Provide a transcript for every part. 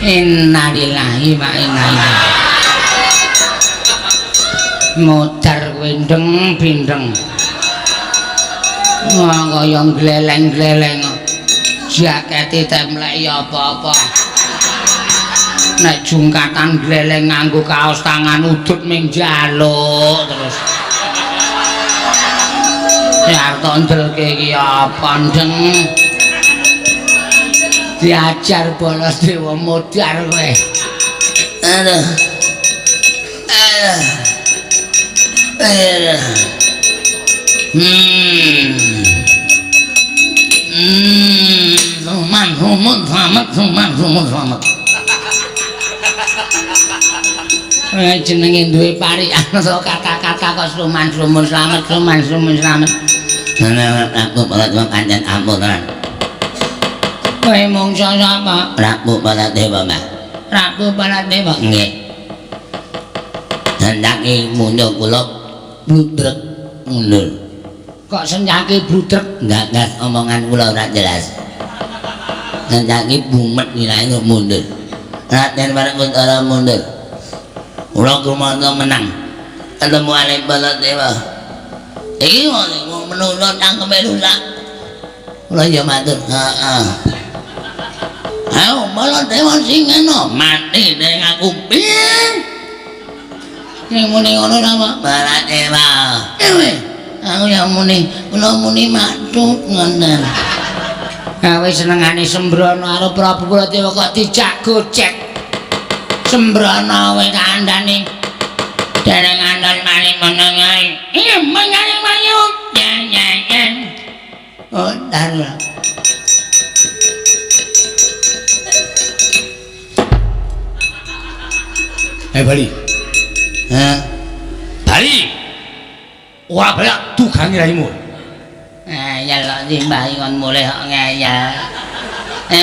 innalillahi wa inna ilaihi modar wendeng bindeng kaya gleleng-gleleng jakete temlek ya apa-apa nek jungkatan gleleng nganggo kaos tangan udut ming njaluk terus ya tondelke iki apa ndeng diajar bolos dewa modar kowe aduh selamat jenenge duwe parian so kata-kata kok suman selamat aku malah pancen ampunan kowe mungsa sapa Prabu Baladewa Mbah Prabu Baladewa nggih hendake mundur kula bludrek mundur kok senjake bludrek enggak omongan kula ora jelas hendake bumet nilai mundur Raden Barakutara mundur kula kumangka menang ketemu Ale Baladewa iki wong menungso cangkeme rusak kula ya matur heeh ayo Baladewa sing eno mati ning aku piye ning muni ngono apa Baladewa aku ya muni kula muni maksud ngoten gawe senengane Sembrono karo Prabu Baladewa kok dijak gocek Sembrono wae kandhane dereng andal mari meneng ae iki mangane mayu nyanyi oh dar Bali Bali ora banyak tukang raimu ya lho Mbah kon mulih kok ngeyel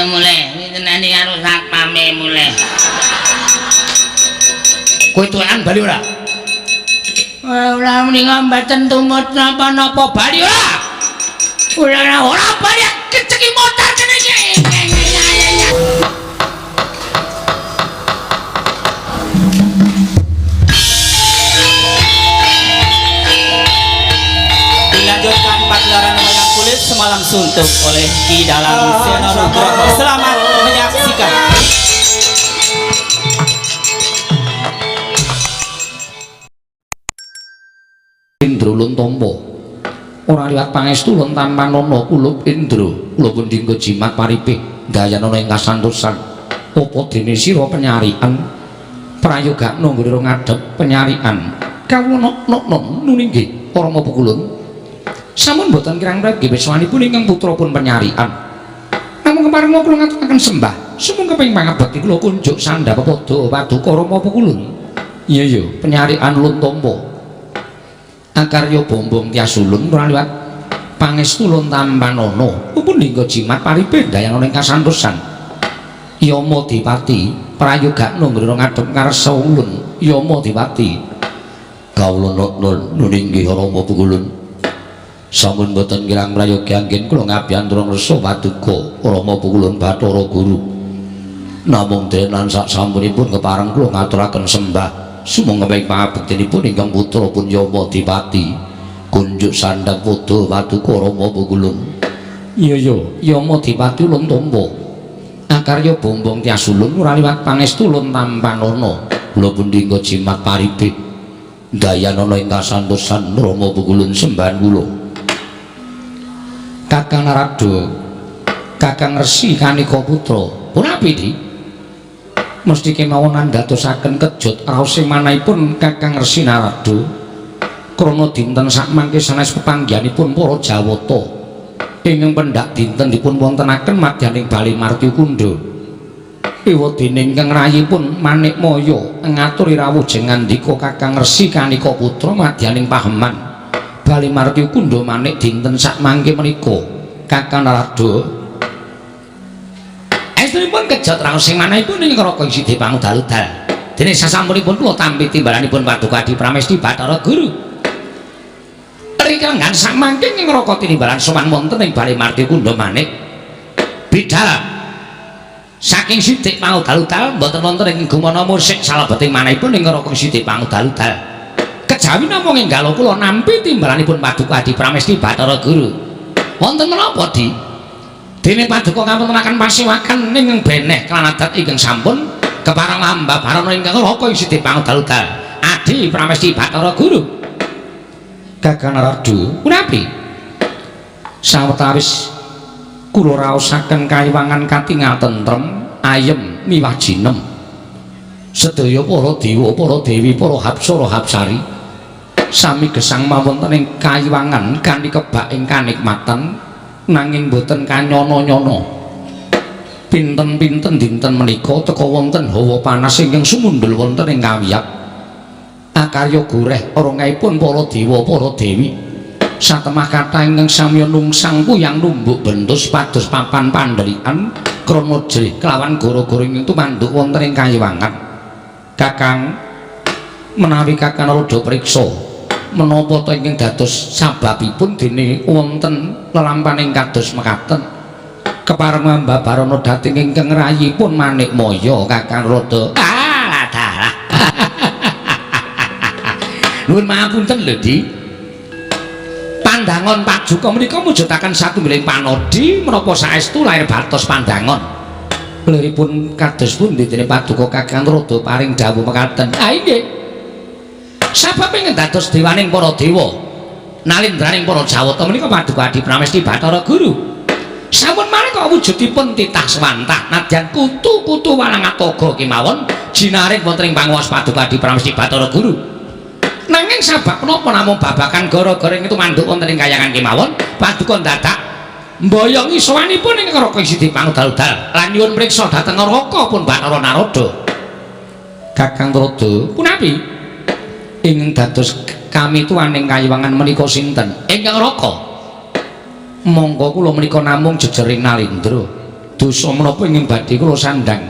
mulih wintenane karo satpame mulih kowe tuwekan Bali ora ora muni mboten tumut napa-napa Bali ora Bali keceki motor kene iki dilanjutkan pagelaran wayang kulit semalam suntuk oleh Ki Dalang Seno Nugroho. Selamat menyaksikan. Indra Luntompo ora liwat pangestu lan tampanono kula Indra kula pun dinggo jimat paripih dayanana ing kasantosan apa dene sira penyarian prayogakna nggone ngadhep penyarian kawula nuninggi Rama Pukulun sampun boten kirang-kirang wiswanipun ingkang putra pun penyarian namung kepareng kula ngaturaken sembah sumung keping pangabekti kula kunjuk sandhapa padha paduka Rama Pukulun iya penyarian Luntompo akarya bombong tiasulun ora liwat pangestu lan tampanono pun dinggo jimat paripih dayanana ing kasantosan Yama Dipati prayogakna nggone ngadhep ngarsa ulun Yama Dipati kawula nuninggi Rama Pukulun sampun boten kirang prayogi anggen kula ngabiyantara ngersa paduka Rama Pukulun Bathara Guru namung denan sak sampunipun kepareng kula ngaturaken sembah sumong keping pangabektinipun ingkang putra pun Yama Dipati kunjuk sandhang padha paduka Rama Pukulun iya Yama Dipati Luntompo akarya bombong tiasulun ora liwat pangestu lan tampanono kula pun dinggo jimat paripih dayanana ing kasantosan Rama Pukulun sembahan kula Kakang Narada Kakang Resi Kanika Putra punapi di mesti kemawon andhatosaken kejut raos manahipun Kakang Resi Narada krana dinten sak mangke sanes pepanggihanipun para Jawata ingkang pendak dinten dipun wontenaken madyaning Bali Martikunda ewadene ingkang rayipun Manikmaya ngaturi rawujing ngandika Kakang Resi Kanika Putra madyaning Paheman Bali Martikunda manik dinten sak mangke menika Kakang Narada estunipun kejot raos sing manahipun ing Raka Sidi Pangudal-udal dene sasampunipun kula tampi timbalanipun Paduka Adi Pramesti Bathara Guru rikenggan sak mangke ing Raka tinimbalan sowan wonten ing Bali Martikunda manik bidal saking sithik pangudal-udal mboten wonten ing gumana musik salebeting manahipun ing raka sithik pangudal-udal kejawi namung enggal kula nampi timbalanipun Paduka Adi Pramesti Bathara Guru wonten menapa di dene Paduka ngapuntenaken pasiwakan ing beneh klanadat ingkang sampun keparang lamba barana ingkang raka ing sithik pangudal-udal Adi Pramesti Bathara Guru Kakang Radu punapi sawetawis kula raosaken kayiwangan katingal tentrem ayem miwah jinem sedaya para dewa para dewi para hapsara hapsari sami gesang mawonten ing kayiwangan kanthi kebak ing kanikmatan nanging boten kanyono-nyono pinten-pinten dinten menika teka wonten hawa panas ingkang sumundhul wonten ing kawiyat akarya goreh orongaipun para dewa para dewi satemah kathah ingkang samya nungsang kuyang numbuk bentus pados papan pandherikan krana jerih kelawan gara-gara ingkang tumanduk wonten ing kayiwangan Kakang menawi Kakang rada priksa menapa ta ingkang dados sababipun dene wonten lelampaning kados mekaten kepareng mbabarana dating ingkang rayipun manik maya Kakang rada dalah nuwun mapunten lho Di Pandangon Paduka menika mujudaken satunggiling panodi menapa saestu lair batos pandangon liripun kados pundi dene Paduka Kakang rada paring dawuh mekaten ha inggih sabab ingkang dados dewaning para dewa nalindraning para jawata menika Paduka Adi Pramesti Bathara Guru sampun manika wujudipun titah swantah nadyan kutu-kutu walang atoga kemawon jinaring wonten ing panguwas Paduka Adi Pramesti Bathara Guru nanging sabab menapa namung babakan gara-gara itu manduk wonten ing kayangan kemawon Paduka dadak mboyongi sowanipun ing raka sithik pangudal-udal lan nyuwun priksa dhateng raka pun Bathara Narada Kakang Rada punapi ingkang dados kami tuaning kayiwangan menika sinten ingkang raka monggo kula menika namung jejering Nalindra dosa menapa ingkang badhe kula sandhang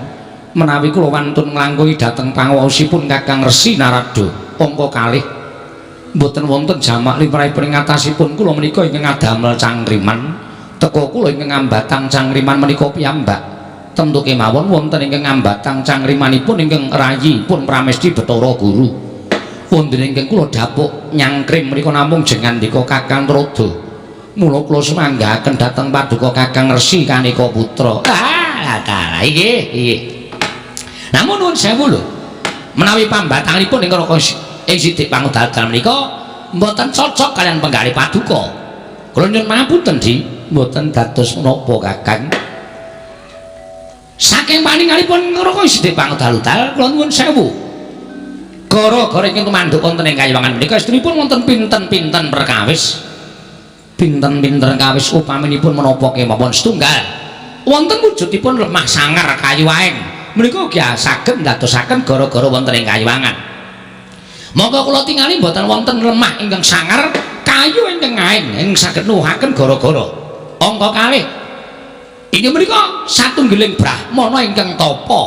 menawi kula wantun nglangkungi dhateng panguwasipun Kakang Resi Narada angka kalih mboten wonten jamak limrahipun ing atasipun kula menika ingkang ngadamel cangkriman teka kula ingkang ngambatang cangkriman menika piyambak tentu kemawon wonten ingkang ngambatang cangkrimanipun ingkang rayi pun Pramesti Bathara Guru wonten ingkang kula dapuk nyangkrim menika namung jengandika Kakang Rada mula kula semanggaken dhateng Paduka Kakang Resi Kanika Putra nggih namun nuwun sewu lho menawi pambatanganipun ing raka ing sithik pangudal-udal menika mboten cocok kalian penggalih Paduka kula nyuwun mapunten Di mboten dados menapa Kakang saking paningalipun raka ing sithik pangudal-udal kula nyuwun sewu gara-gara ingkang tumanduk wonten ing kayiwangan menika estunipun wonten pinten-pinten perkawis pinten-pinten kawis upaminipun menapa kemawon setunggal wonten wujudipun lemah sangar kayu waeng menika ugi saged ndadosaken gara-gara wonten ing kayiwangan monggo kula tingali mboten wonten lemah ingkang sangar kayu ingkang aeng ing saged nuwuhaken gara-gara angka kalih inggih menika satunggiling brahmana ingkang tapa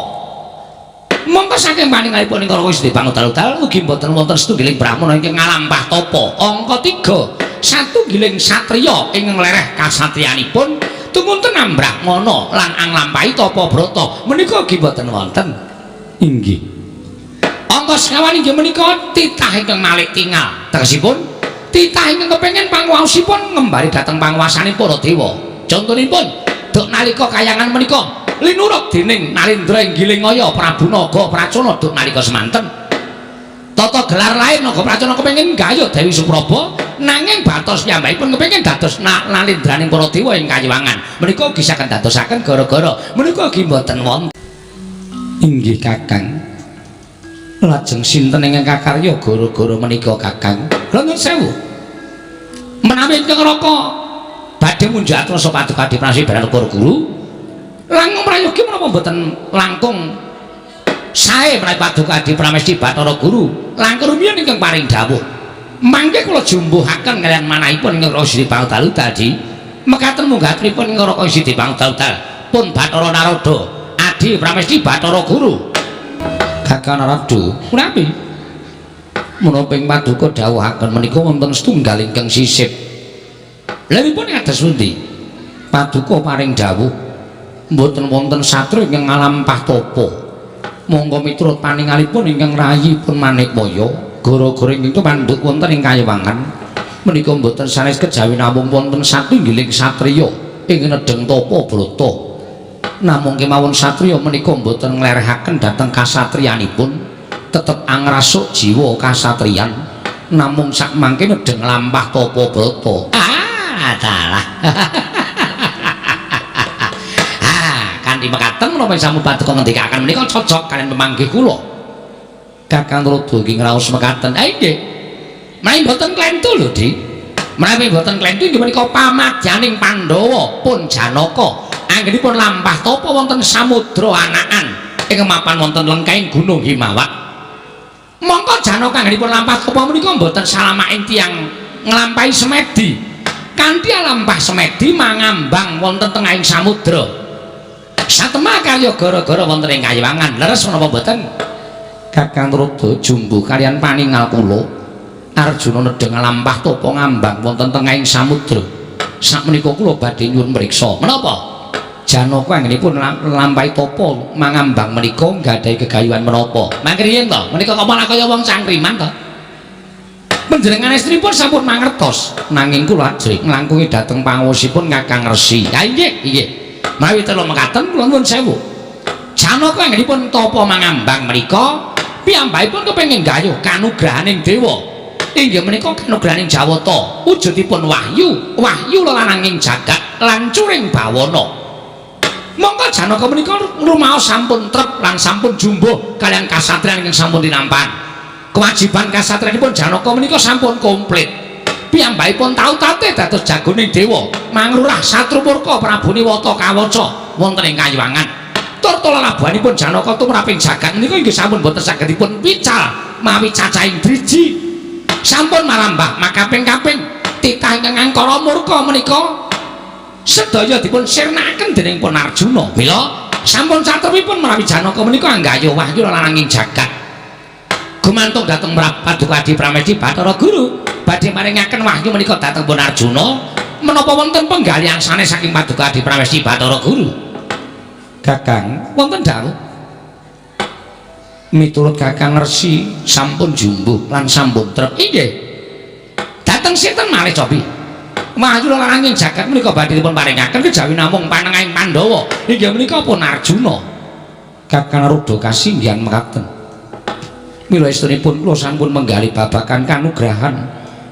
monggo saking paningalipun ing raka sithik pangudal-udal ugi mboten wonten satunggiling brahmana ingkang ngalampah tapa angka 3 satunggiling satriya ingkang lereh kasatriyanipun tumunten ambrahmana lan anglampahi tapa brata menika ugi boten wonten inggih angka sekawan inggih menika titah ingkang malih tingal tegesipun titah ingkang kepengin panguwasipun ngembari dhateng panguwasaning para dewa contonipun duk nalika kayangan menika linurut dening Nalindra Inggilingaya Prabu Naga Pracana duk nalika semanten tata gelar lain Naga Pracana kepengin gayuh Dewi Supraba nanging batos piyambakipun kepengin dados nalindraning para dewa ing kayiwangan menika ugi saged dadosaken gara-gara menika ugi mboten wonten inggih Kakang lajeng sinten ingkang kakarya gara-gara menika Kakang kula nyuwun sewu menawi ingkang raka badhe munjuk atur sapa Paduka Adi Pramesti Bathara Guru langkung prayogi menapa mboten langkung sae menawi Paduka Adi Pramesti Bathara Guru langkung rumiyin ingkang paring dawuh mangke kula jumbuhaken kalian manahipun ing raka sithik pangudal-udal Di mekaten munggahakenipun ing raka sithik pangudal-udal pun Bathara Narada Adi Pramesti Bathara Guru Kakang Narada punapi menapa ing Paduka dawuhaken menika wonten setunggal ingkang sisip lha nipun kados pundi Paduka paring dawuh mboten wonten satria ingkang ngalampah tapa. Monggo miturut paningalipun ingkang rayi pun Manikmaya, gara-gara ingkang pandhut wonten ing Kayewangan menika mboten sanes kejawi namung wonten satunggiling satriya ing nedheng tapa brata. Namung kemawon satriya menika mboten nglerehaken dhateng kasatriyanipun, tetep angrasuk jiwa kasatriyan. Namung sak mangke nedheng lampah tapa brata. Adalah. Kanthi mekaten menapa sampun paduka ngendikaken menika cocok kaliyan pemanggih kula. Kakang Rada nggih ngraos mekaten. Nggih. Menawi boten klentu lho, Dik. Menawi boten klentu inggih menika pamadyaning Pandhawa pun Janaka anggenipun lampah tapa wonten samudra anakan ing mapan wonten lengkahing Gunung Himawat. Mongko Janaka anggenipun lampah tapa menika boten salamaking tiyang nglampahi semedi. Kanthi lampah semedi mangambang wonten tengahing samudra. Satemah kaya gara-gara wonten ing Kayewangan. Leres menapa boten? Kakang Rada jumbuh kaliyan paningal kula. Arjuna nedheng lampah tapa ngambang wonten tengahing samudra. Sakmenika kula badhe nyuwun mriksa. Menapa? Janaka anggenipun lampahi tapa mangambang menika nggadahi gegayuhan menapa? Mangke riyen to, menika kepala kaya wong cangkriman to. Panjenengan istrinipun sampun mangertos, nanging kula ajeng nglangkungi dhateng panguwasipun Kakang Resi. Ha nggih. Mawi telu mekaten kula nuwun sewu. Janaka anggenipun tapa mangambang menika piyambakipun kepengin gayuh kanugrahaning dewa. Inggih menika kanugrahaning Jawata, wujudipun wahyu, wahyu lananging jagat lan curing bawana. Monggo Janaka menika rumaos sampun trep lan sampun jumbuh kaliyan kasatriyan ingkang sampun tinampan. Kewajiban kasatriyanipun Janaka menika sampun komplit. Piyambakipun tau tate dados jagoning dewa, mangrurah Satru Murka Prabu Niwata kawaca wonten ing Kayewangan. Tur tulalabuhanipun Janaka tumraping jagat menika inggih sampun boten saged dipun pical mawi cacahing driji. Sampun marambah makaping-kaping titah ingkang angkara murka menika sedaya dipun sirnakaken dening pun Arjuna. Mila sampun satrepipun menawi Janaka menika anggayuh wahyu lananging jagat. Gumantung dhateng Paduka Adi Pramesti Bathara Guru badhe maringaken wahyu menika dhateng pun Arjuna menapa wonten penggalian sanes saking Paduka Adi Pramesti Bathara Guru. Kakang wonten dawuh miturut Kakang Resi sampun jumbuh lan sampun trep. Inggih. Dhateng sinten malih cobi? Wahyu lananging jagat menika badhe dipun paringaken kejawi namung panengahing Pandhawa. Inggih menika pun Arjuna. Kakang Rada kasinggihan mekaten. Mila istrinipun kula sampun menggali babagan kanugrahan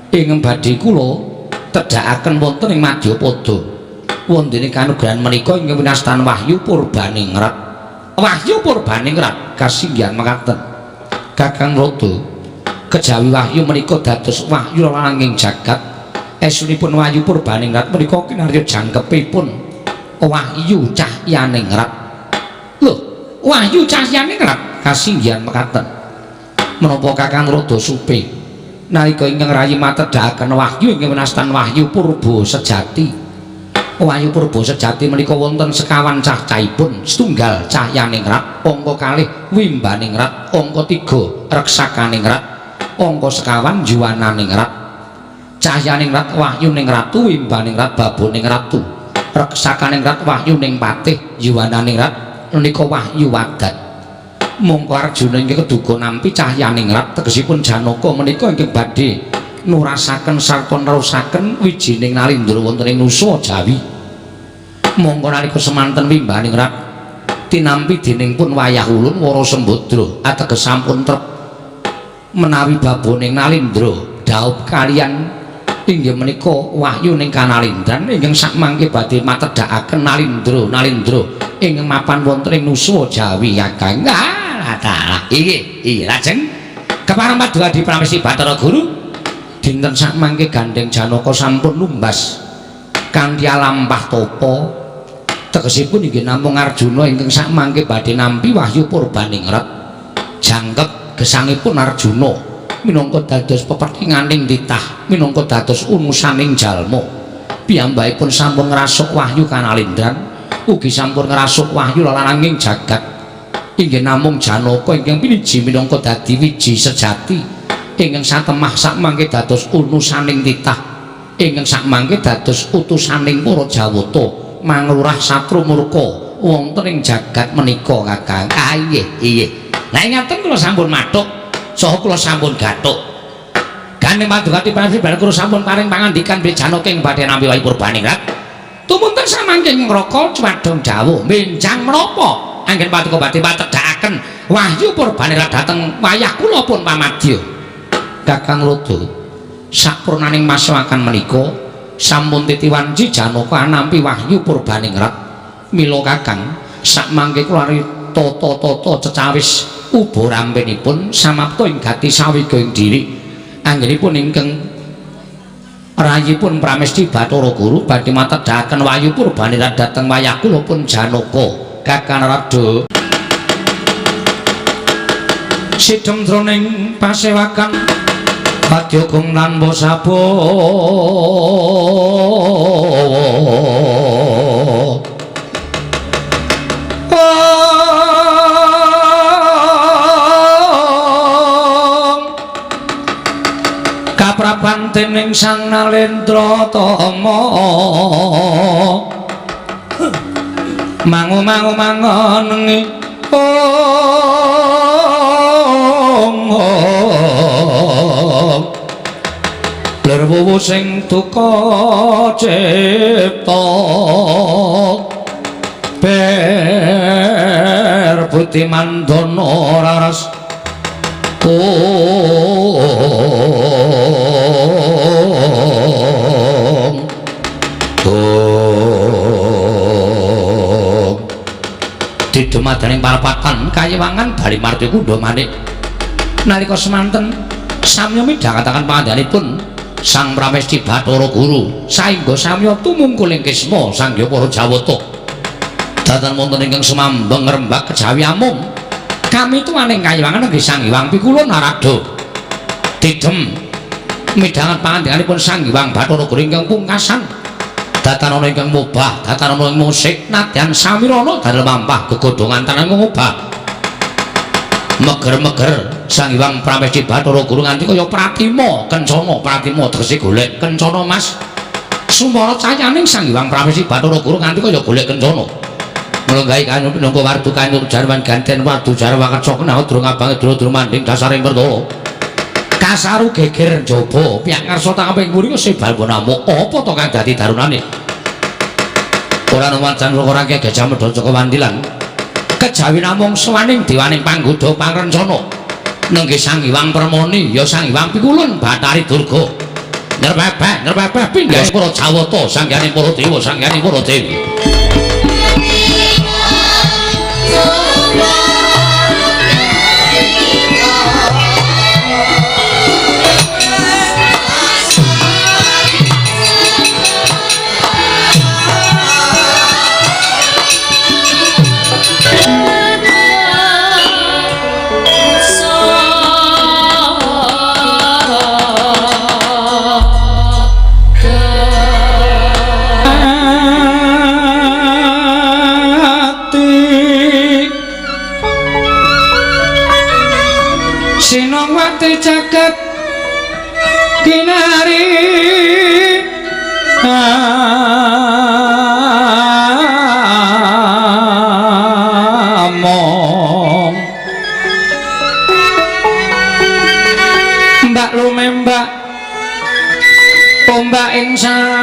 ing badhe kula tedhakaken wonten ing Madyapada. Wondene kanugrahan menika inggih winastan wahyu purbaningrat. Wahyu purbaningrat kasinggihan mekaten. Kakang Rada kejawi wahyu menika dados wahyu lananging jagat. Esunipun wahyu purbaningrat menika kinarya jangkepipun wahyu cahyaningrat. Lho, wahyu cahyaningrat kasinggihan mekaten. Menapa Kakang Rada supe nalika ingkang rayi matedhakaken wahyu inggih winastan wahyu purba sejati. Wahyu purba sejati menika wonten sekawan cahcahipun, setunggal cahyaningrat, angka kalih wimbaningrat, angka 3 reksakaningrat, angka sekawan juwananingrat. Cahyaningrat wahyuning ratu, wimbaningrat baboning ratu, reksakaningrat wahyuning patih, juwananingrat menika wahyu wadat. Mongko Arjuna inggih keduga nampi cahyaningrat tegesipun Janaka menika inggih badhe nurasaken sarta nerusaken wijining nalindra wonten ing Nusa Jawi. Mongko nalika semanten wimbaningrat tinampi dening pun wayah ulun Wara Sembadra ateges sampun trep menawi baboning nalindra dhaup kaliyan inggih menika wahyuning kanalindran ingkang sakmangke badhe matedhakaken nalindra ing mapan wonten ing Nusa Jawi Kakang. Adalah iki lajeng kepareng Paduka Adi Pramesti Bathara Guru dinten sakmangke gandeng Janaka sampun numbas kanthi lampah tapa tegesipun inggih namung Arjuna ingkang sakmangke badhe nampi wahyu purbaningrat jangkep gesangipun Arjuna minangka dados pepethinganing titah minangka dados unusaning jalma. Piyambakipun sampun ngrasuk wahyu kanalindran ugi sampun ngrasuk wahyu lananging jagat. Inggih namung Janaka ingkang piniji minangka dadi wiji sejati ingkang satemah sakmangke dados unusaning titah ingkang sakmangke dados utusaning para Jawata manglurah Satru Murka wonten ing jagat menika Kakang. Ah nggih. Lah ngaten kula sampun mathuk saha kula sampun gathuk. Gane madukati panjenengan bareng kula sampun paring pangandikan Janaka ing badhe nampi wae Purbaningrat. Tumunten samangking ngraka cuwadhong dawuh menjang menapa anggen paduka badhe patedhakaken wahyu Purbaningrat dhateng wayah kula pun pamadya. Kakang Rada sapurnaning masawakan menika sampun titiwanci Janaka nampi wahyu Purbaningrat. Mila Kakang sakmangke kula tata-tata cecawis uba rampenipun samapta ing gati sawiga ing diri anggenipun ingkang rayipun Pramesti Bathara Guru badhe matedhaken wahyu Purbaningrat dhateng wayah kula pun Janaka. Kakang Rada sidhem jroning pasewakan Padyagung lan Mbosabo kapraban dening Sang Nalendra Tama mangu-mangu mangonengi lerwuwu sing duka cipta ber putih mandana raras didemadaning parapatan kayewangan Bali Marti Kundha Manik nalika semanten samya midhangetaken pangandikanipun Sang Pramesti Bathara Guru saengga samya tumungkuling kisma Sangya Para Jawata dhateng wonten ingkang sumambeng ngrembak kejawi amung kami tuwaning kayewangan nggih Sang Hyang Pikulun Narada didhem midhanget pangandikanipun Sang Hyang Bathara Guru ingkang pungkasan datan ana ingkang mubah datan ana ing musik nadyan samirana dalem mampah gegodhongan tanang ngubah meger-meger Sang Hyang Pramesti Bathara Guru nganti kaya pratima kencana pratima tegese golek kencana Mas sumpara cayaning Sang Hyang Pramesti Bathara Guru nganti kaya golek kencana mlenggahi kanyu pinangka wardu kanyu jarwan ganten wardu jarwa kaca kenaut durung abange durung manding dasaring pertara kasaru geger njaba pihak ngarsa tangaping muri sebal bonamu apa to kang dadi darunane ora nuwancan ora Gajah Medha Joko Wandilan kejawi namung suwaning dewaning panggoda pangrencana nenggih Sang Hyang Permoni ya Sang Hyang Pikulun Bathari Durga nyerpepeh pindah para Jawata sangganing para dewa sangganing para dewi Sinongwati jagat kinari among mbak lumembak ombak ing samudra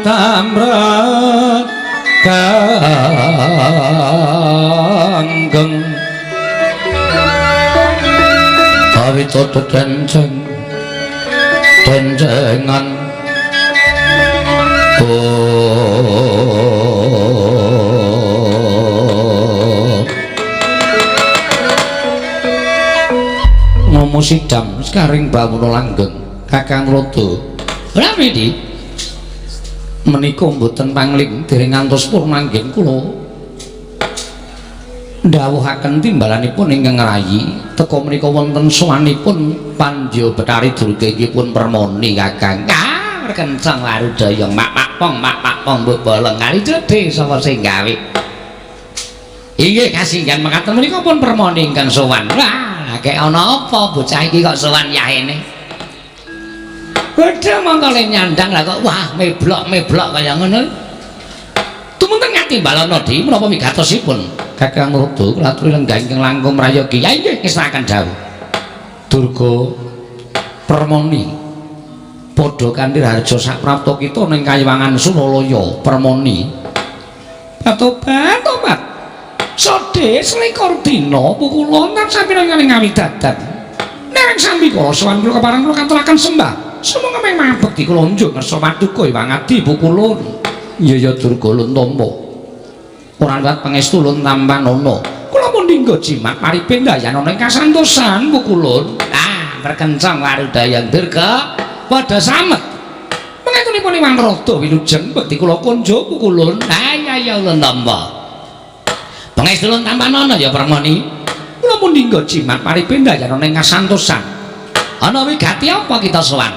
tamrak kanggeng awitoto dencengan ngomong sidam sekaring bangun langgeng Kakang Rada Ramedi menika mboten pangling dereng ngantos pun manggen kula ndhawuhaken timbalanipun ingkang rayi teka menika wonten sowanipun Pandya Betari Durga inggih pun permoni Kakang. Kencang warudaya mak pong mbok bolong kali cedhe sapa sing gawe. Inggih kasinggihan mekaten menika pun permoni ingkang sowan. Wah, kek ana apa bocah iki kok sowan yahene? Wedha mongko le nyandang lah kok wah meblok kaya ngono. Tumunten ngati balana di menapa migatosipun? Kakang Rada kula aturi lenggah ingkang langkung mrayogi. Ya inggih ngesnaken dawuh. Durga permoni padha kanthi harja saprapta kita ning Kayiwangan Suralaya permoni. Tobat. Sode selikur dina pukulon tan sami ning ngawidadan. Nek sami kula sowan kula kepareng kula katuraken sembah. Semoga memang bekti kula njur ngersa paduka Hyang Adi pukulun. Ya Durga Lontama. Ora liwat pangestu Lontampanono. Kula pun dinggo jimat paripe ndayana ning kasantosan pukulun. Berkencang warudaya Durga padha samet. Mengetunipun Hyang Rada wilujeng bekti kula konja pukulun. Ya Lontama. Pangestu Lontampanono ya permoni. Kula pun dinggo jimat paripe ndayana ning kasantosan. Ana wigati apa kita sowan?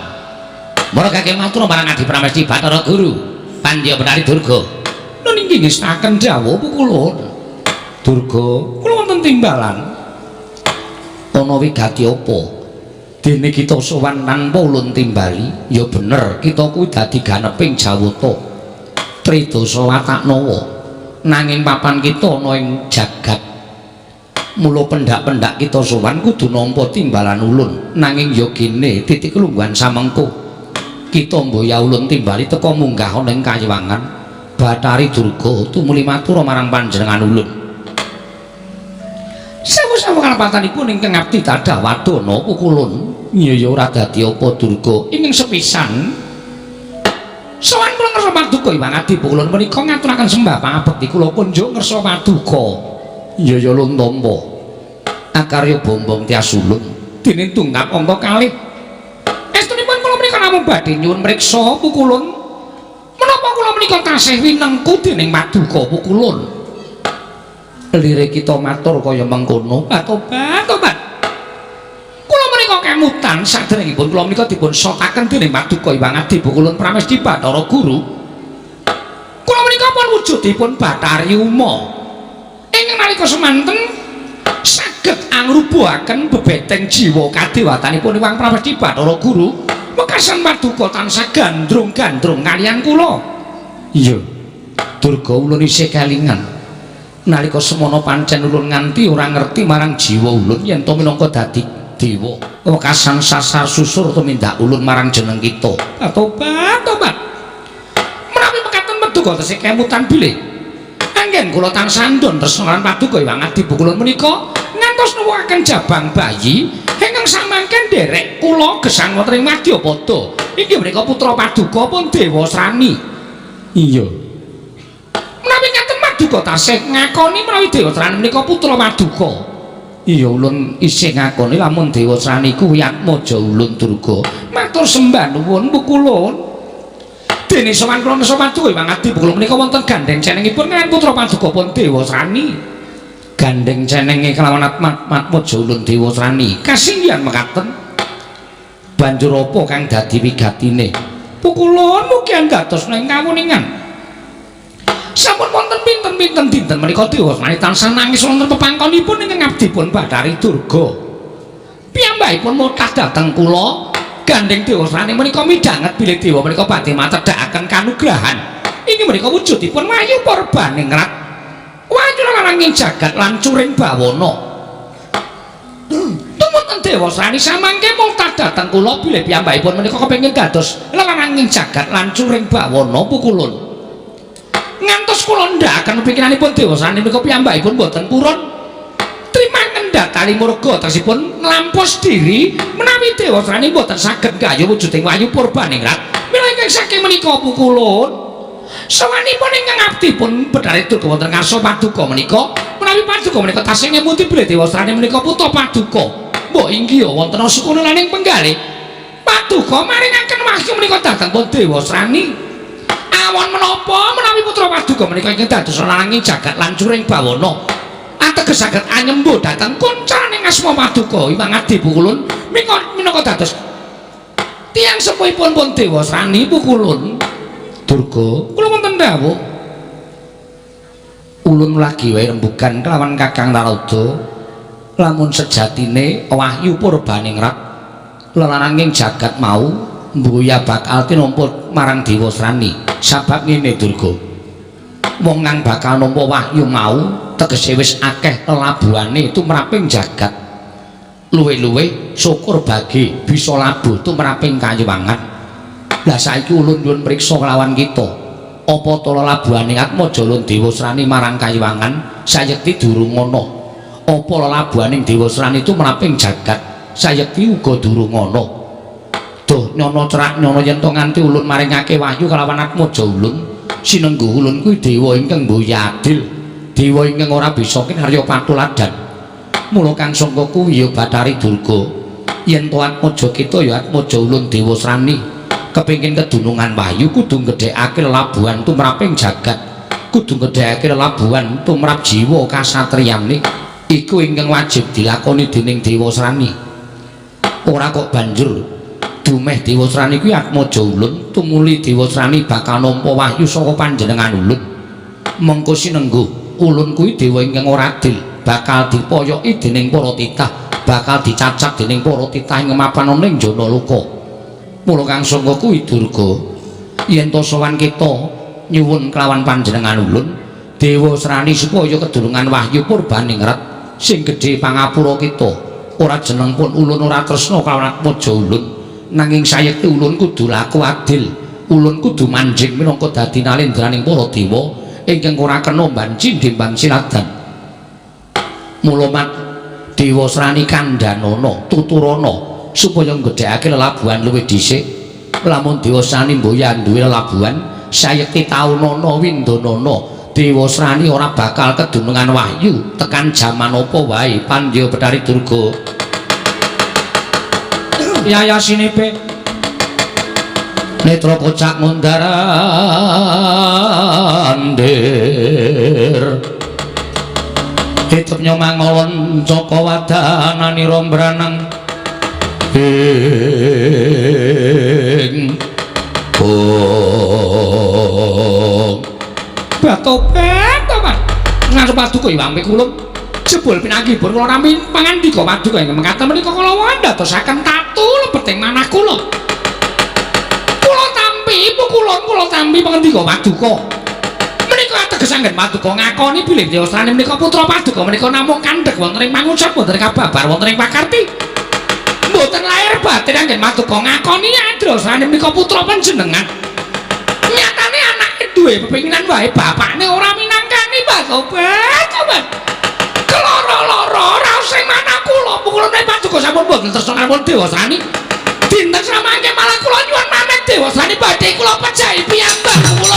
Mara kakek matur marang Adi Pramesti Bathara Guru Pandya Betari Durga. Nun inggih ngestaken dawuh pukulun. Durga, kula wonten timbalan. Ana wigati apa? Dene kita sowan tanpa ulun timbali, ya bener kita kuwi dadi ganeping jawata. Tridasa Wataknawa. Nanging papan kita ana ing jagat. Mula pendak-pendak kita sowan kudu nampa timbalan ulun. Nanging ya kene titik lungguhan samengko. Kita mboya ulun timbali teka munggah ana ing Kayiwangan Betari Durga tumuli matur marang panjenengan ulun. Sawu-sawu kalepatanipun ingkang abdi tadah wadana pukulun. Ya ora dadi apa Durga ingkang sepisan sowan kula ngersa paduka Hyang Adi pukulun menika ngaturaken sembah pangabekti kula kunjuk ngersa paduka. Ya Lontama. Akarya bombong tias ulun dene tunggap angka kalih. Estunipun kula menika namung badhe nyuwun mriksa pukulun. Menapa kula menika tasih winengku dening paduka pukulun? Lirik kita matur kaya mengkono. Tobat. Kula menika kemutan saderengipun kula menika dipun sotaken dening paduka Hyang Adi pukulun Pramesti Bathara Guru. Kula menika pun wujudipun Bathari Uma. Ingkang nalika semanten saged angrubuhaken bebeteng jiwa kadewatanipun Hyang Pramesti Bathara Guru. Mekasan paduka tansah gandrung-gandrung kaliyan kula. Iya. Durga ulun isih kelingan. Nalika semana pancen ulun nganti ora ngerti marang jiwa ulun yen to minangka dadi dewa. Wekasan sasar susur tumindak ulun marang jeneng kita. Tobat. Menawi mekaten paduka tesih kemutan bilih. Anggen kula tansah ndon tresna paduka Hyang Adi pukulun menika ngantos nuwuhaken jabang bayi ingkang samangken derek kula gesang wonten ing Madyapada. Inggih menika putra paduka pun Dewa Srani. Iya. Menawi ngaten paduka tasih ngakoni menawi Dewa Srani menika putra paduka. Iya ulun isih ngakoni lamun Dewa Srani kuwi atmaja ulun Durga. Matur sembah nuwun pukulun. Dene sowan kula nesa paduka Hyang Adi pukulun menika wonten gandeng cenengipun kan putra paduka pun Dewa Srani. Gandeng cenenge kelawan atmaja ulun Dewa Srani. Kasinggihan mekaten. Banjur apa kang dadi wigatine? Pukulun mugi anggatos ing kawuningan. Sampun wonten pinten-pinten dinten menika Dewa Srani tansah nangis wonten pepangkonipun ingkang abdipun Bathari Durga. Piyambakipun mutah dhateng kula. Gandeng Dewa Srani menika midhanget bilih dewa menika badhe matedhakaken kanugrahan. Inggih menika wujudipun Wayu Purbaningrat. Wayu laranging jagat lan curing bawana. Tumuntun Dewa Srani samangke mutah dhateng kula bilih piyambakipun menika kepengin dados laranging jagat lan curing bawana pukulun. Ngantos kula ndhakaken pikiranipun Dewa Srani menika piyambakipun boten purun trimangen datali murga tersipun nglampos diri menawi Dewa Srani boten saged gayuh wujuding Wayu Purbaningrat. Mila ingkang saking menika pukulun sawanipun ingkang abdipun Betari Durga wonten ngarsa paduka menika menawi paduka menika tasih ngemuti bilih Dewa Srani menika putra paduka. Mbok inggih wonten sukunulaning penggalih paduka maringaken wahyu menika dhateng pun Dewa Srani. Awon menapa menawi putra paduka menika ingkang dados laranging jagat lan curing bawana. ateges saged anyembuh dhateng kuncaning asma Paduka Hyang Adi Pukulun minangka dados tiyang sepuhipun pun Dewa Srani Pukulun. Durga kula wonten dawuh ulun lagi wae rembugan kelawan Kakang Narada lamun sejatine wahyu purbaningrat lelaranging jagat mau mbuya bakal tinumput marang Dewa Srani. Sabab ngene Durga, wong kang bakal nampa wahyu mau tegese wis akeh lelabuhane tumraping jagat. Luwe-luwe syukur bagi bisa labuh tumraping kayuwangan. Lah saiki ulun nyuwun priksa kelawan kita, apa to lelabuhane Atmaja Ulun Dewa Srani marang kayuwangan sayekti durung ana. Apa lelabuhaning Dewa Srani tumraping jagat sayekti uga durung ana. Duh nyono cerak nyono yen to nganti ulun maringake wahyu kelawan Atmaja Ulun, sinengguh ulun kuwi dewa ingkang mboya adil, dewa ingkang ora bisa kinarya patuladan. Mula kang sangka kuwi ya Bathari Durga, yen to Atmaja kita ya Atmaja Ulun Dewa Srani kepengin kedunungan wahyu kudu gedhekake lelabuhan tumraping jagat, kudu gedhekake lelabuhan tumrap jiwa kasatriyane. Iku ingkang wajib dilakoni dening Dewa Srani. Ora kok banjur dumeh Dewa Srani kuwi Atmaja Ulun tumuli Dewa Srani bakal nampa wahyu saka panjenengan ulun. Mengko sinengguh ulun kuwi dewa ingkang ora adil, bakal dipoyoki dening para titah, bakal dicacak dening para titah ing mapan ning jana luka. Mula kang sangka kuwi Durga, yen to sowan kita nyuwun kelawan panjenengan ulun Dewa Srani supaya kedulungan wahyu purbaningrat sing gedhe pangapura kita. Ora jeneng pun ulun ora tresna kelawan Atmaja Ulun, nanging sayekti ulun kudu laku adil, ulun kudu manjing minangka dadi nalendraning para dewa ingkang ora kena banci ndimbang siladan. Mula mat Dewa Srani kandhanana tuturana supaya nggedhekake lelabuhan luwih dhisik. Lamun Dewa Srani mboyan duwe lelabuhan sayekti taunana windanana, Dewa Srani ora bakal kedunungan wahyu tekan jaman apa wae. Pandya Bathari Durga. Yaya sinipe netra kocak mundarandir hidup nyomangolon Joko Wadanani rombranang ing bato-bato man ngarep Paduka Hyang Pikulun jebul pinanggipun kula rami pangandika Paduka ing mekaten menika kula wandadosaken tatu lebeting manah kula. Kula tampi Pukulun kula tampi pangandika Paduka menika ateges anggen Paduka ngakoni bilih Dewa Srani menika putra Paduka menika namung kandhek wonten ing mangucap wonten ing kababar wonten ing pakarti. Mboten lair batin anggen Paduka ngakoni Dewa Srani menika putra panjenengan. Nyatane anake duwe pepinginan wae bapakne ora minangkani Bato-bato. Keloro-loro raos ing manah kula Pukulun Paduka sampun boten tresna kaliyan Dewa Srani. Dinten samangke malah kula nyuwun pamit Dewa Srani badhe kula pejahi piyambak kula.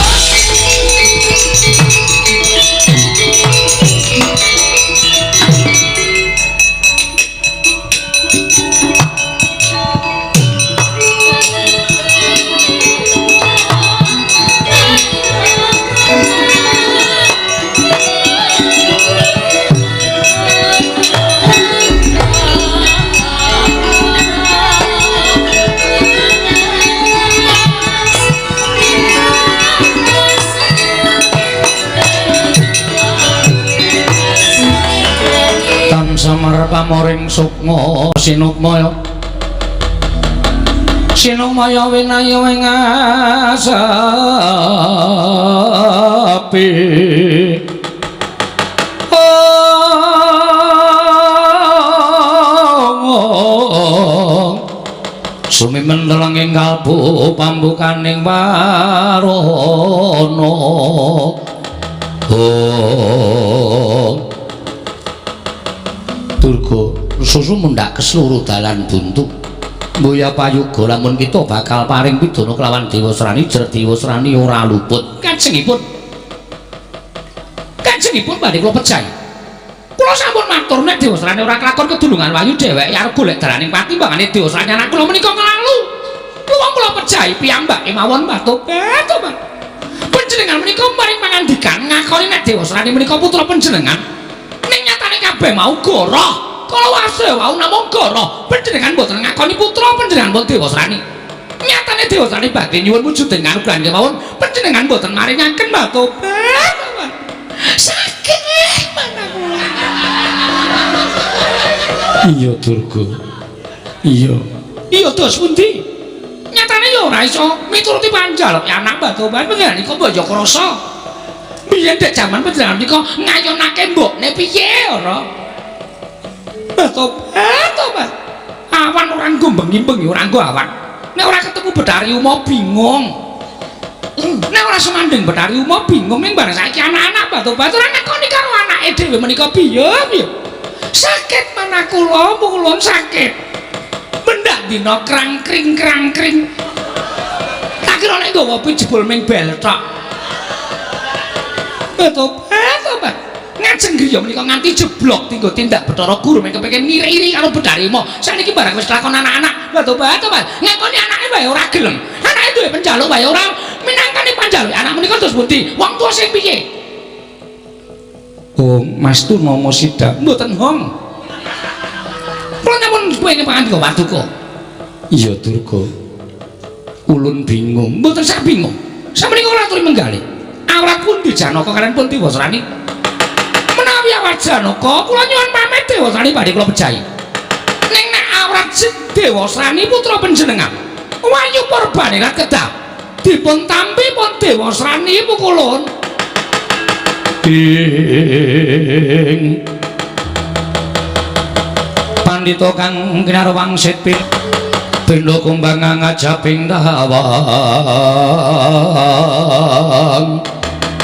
Samar pamoring sukma sinukmaya winaya ing asapi sumimen delenging kalbu pambukaning warana Durga susu mundak keseluruh dalan buntu mboya payuga lamun kita bakal paring pidana kelawan Dewa Srani jer Dewa Srani ora luput. Kajengipun badhe kula pejahi kula sampun matur nek Dewa Srani ora kelakon kedulungan wayu dheweke arep golek dalaning patimbangane Dewa Srani anak kula menika nglalu wong kula pejahi piyambake mawon Bato-bato panjenengan menika maring pangandikan ngakoni nek Dewa Srani menika putra panjenengan ning kabeh mau goroh. Kala wase wau namung goroh. Panjenengan mboten ngakoni putra panjenengan pun Dewasrani. Nyatane Dewasrani badhe nyuwun wujud dengan anugrahan kemawon panjenengan mboten maringaken batobat. Sakit mana kula. Iya Durga. Iya. Iya dos pundi? Nyatane ya ora iso mituruti panjaluk anak batobat panjenengan iku boyo krasa. Biyen dek jaman panjenengan nika ngayonake mbokne piye ora? Batobat. Awan ora nggo bengi-bengi ora nggo awan. Nek ora ketemu Betari Uma bingung. Nek ora semanding Betari Uma bingung ning bareng saiki anak-anak batobat ora ngakoni karo anake dhewe menika piye piye. Sakit mana kula mulun sakit. Mendak dina krangkring. Tak kira nek nggawa jebul ming bel tok. Batobat. Ngajeng griya menika nganti jeblok tinggo tindak Bathara Guru mengko kepengin ngiri-iri karo Betari Uma. Saniki barang wis lakon anak-anak. Batobat. Ngakoni anake wae ora gelem. Anake duwe penjaluk wae ora minangkani panjaluk. Anak menika terus pundi? Wong tuwa sing piye? Oh, Mas Tunomo Sidak mboten hong. Kula nyuwun pengin pangandika Paduka. Iya Durga. Ulun bingung, mboten sak bingung. Samenika kula aturi menggalih. Awrat pundi Janaka kaliyan pun Dewasrani? Menawi awrat Janaka, kula nyuwun pamit Dewasrani badhe kula pejahi. Ning nek awrat Dewasrani putra panjenengan, Wayu Purbanirat kedah dipun tampi pun Dewasrani pukulun. Ing Pandhita kang kinarwangsit pindha kumbang ngajaping dawang.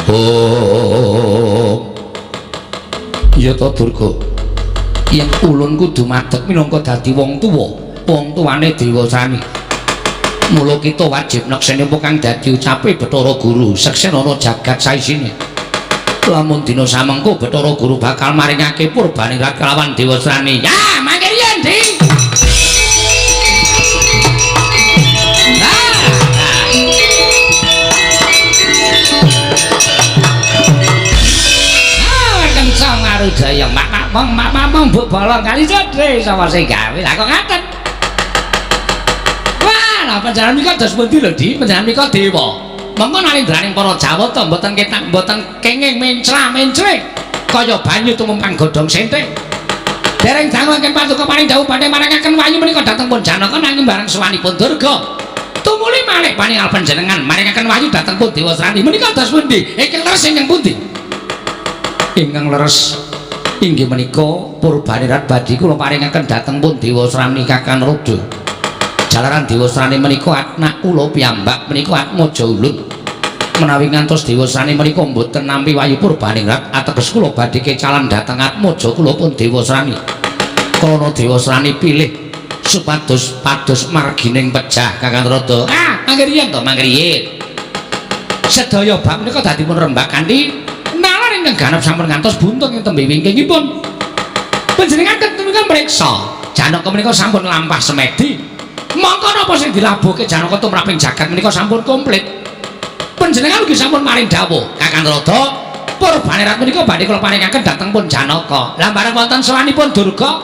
Oh iya to Durga, yen ulun kudu madheg minangka dadi wong tuwa, wong tuwane Dewasrani. Mula kita wajib nekseni apa kang dadi ucape Bathara Guru seksenana jagat saisine. Lamun dina samengko Bathara Guru bakal maringake Purbanirat kelawan Dewasrani. Ya, mangke yen, Di. Kencang Arujaya, mak mbok bolong kali cedhe sapa sing gawe. Lah kok ngaten. Wah, lah panjenengan nika dos pundi lho, Di? Panjenengan nika dewa. Monggo nalindraning para Jawata mboten ketak mboten kenging mencra-mencre kaya banyu tumempang godhong senthik. Dereng dangaken Paduka paring dawuh badhe marangaken wayu menika dhateng pun Janaka nanging bareng sawanipun Durga. Tumuli malih paningal panjenengan maringaken wayu dhateng pun Dewasrani menika dos pundi? Ingkang leres ingkang pundi? Ingkang leres inggih menika Purbanirat badhe kula paringaken dhateng pun Dewasrani Kakang Rada. Jalaran Dewasrani menika anak kula piyambak menika atmaja ulun. Menawi ngantos Dewasrani menika mboten nampi wayu Purbanirat ateges kula badhe kecalan dhateng atmaja kula pun Dewasrani. Kana Dewasrani pilih supados pados margining pejah Kakang Rada. Ah, mangke riyen to, mangke riyen. Sedaya bab menika dadi pun rembak kanthi nalar ingkang ganep sampun ngantos buntung ing tembe wingkingipun. Panjenengan keturunan mreksa Janaka menika sampun lampah semedi. Mongko napa sing dilabuhke Janaka tumraping jagat menika sampun komplit. Panjenengan ugi sampun maring dawuh Kakang Rada, Purbanirat menika badhe kula paringaken dhateng pun Janaka. Lah bareng wonten sawanipun Durga,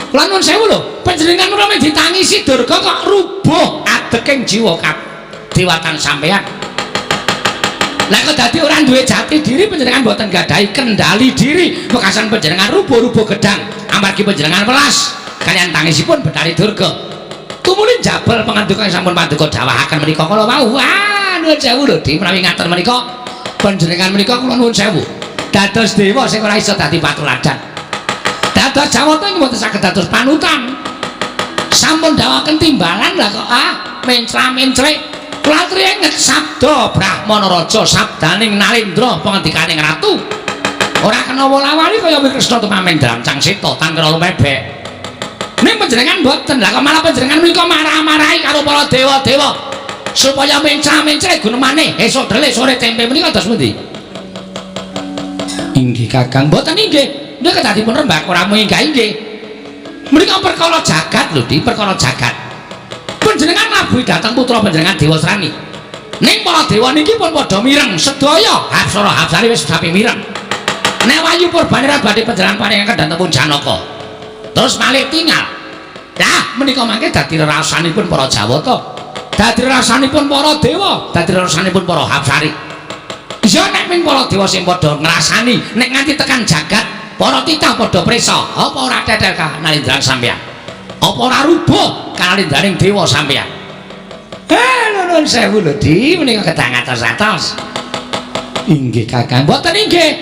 kula nuwun sewu lho, panjenengan menawi ditangisi Durga kok rubuh adeking jiwa kadewatan sampeyan. Lah kok dadi ora duwe jati diri panjenengan mboten gadahi kendali diri, wekasan panjenengan rubuh-rubuh gedang amargi panjenengan welas kaliyan tangisipun Betari Durga. Tumuli jabal pangandika sampun Paduka dawahaken menika kala wau. Wah, nuwun sewu lho, Di, menawi ngaten menika panjenengan menika kula nuwun sewu. Dados dewa sing ora iso dadi patuladan. Dados Jawata ing mboten saged dados panutan. Sampun dawaken timbalan lah kok mencra-mencrik. Kula aturi inget sabda Brahmana Raja sabdaning Nalendra pangandikaning ratu. Ora kena wola-wali kaya Kresna tumamen drancang seta tan kena lumebek. Ning panjenengan mboten, lah kok malah panjenengan menika marah-marahi karo para dewa-dewa supaya mencra-mencre gunemane esuk dhelek sore tempe menika dos pundi? Inggih Kakang, mboten inggih. Nek dadi pun rembak ora munggah inggih. Menika perkara jagat lho, Di, perkara jagat. Panjenengan labuhi dhateng putra panjenengan Dewasrani. Ning para dewa niki pun padha mireng sedaya. Hapsara Hapsari wis sapi mireng. nek Wayu Purbanira badhe panjenengan paringaken dhateng pun Janaka terus malih tinggal dah menika mangke dadi rasanipun para Jawata dadi rasanipun para dewa dadi rasanipun para Hapsari ya nek ming para dewa sing padha ngrasani nek nganti tekan jagat para titah padha prisa apa ora tetel kanalindran sampeyan apa ora rubuh kalindraning dewa sampeyan nuwun sewu lho Di menika kedah ngatos-atos inggih Kakang mboten inggih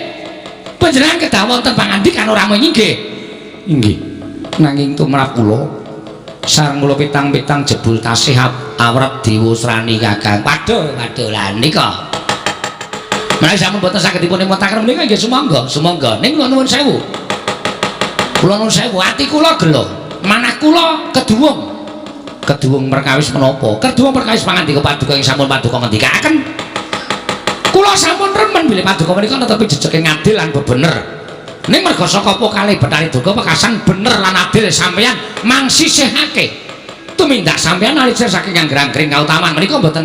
panjenengan kedah wonten pangandikan ora mung inggih inggih nanging tumrap kula sareng kula pitang-pitang jebul tasih awrat diwusrani Kakang waduh lah nika menawi sampun boten saged dipun montaken menika nggih sumangga ning kula nuwun sewu ati kula gelo manah kula keduwung perkawis menapa keduwung perkawis pangandika paduka ing sampun paduka ngendikaken kula sampun remen bilih paduka menika netepi jejeke ngadil lan bebener ning merga saka apa kalih Bathari Durga pekasan bener lan adil sampeyan mangsisihake tumindak sampeyan alisir saking anggrang-angring kautaman menika mboten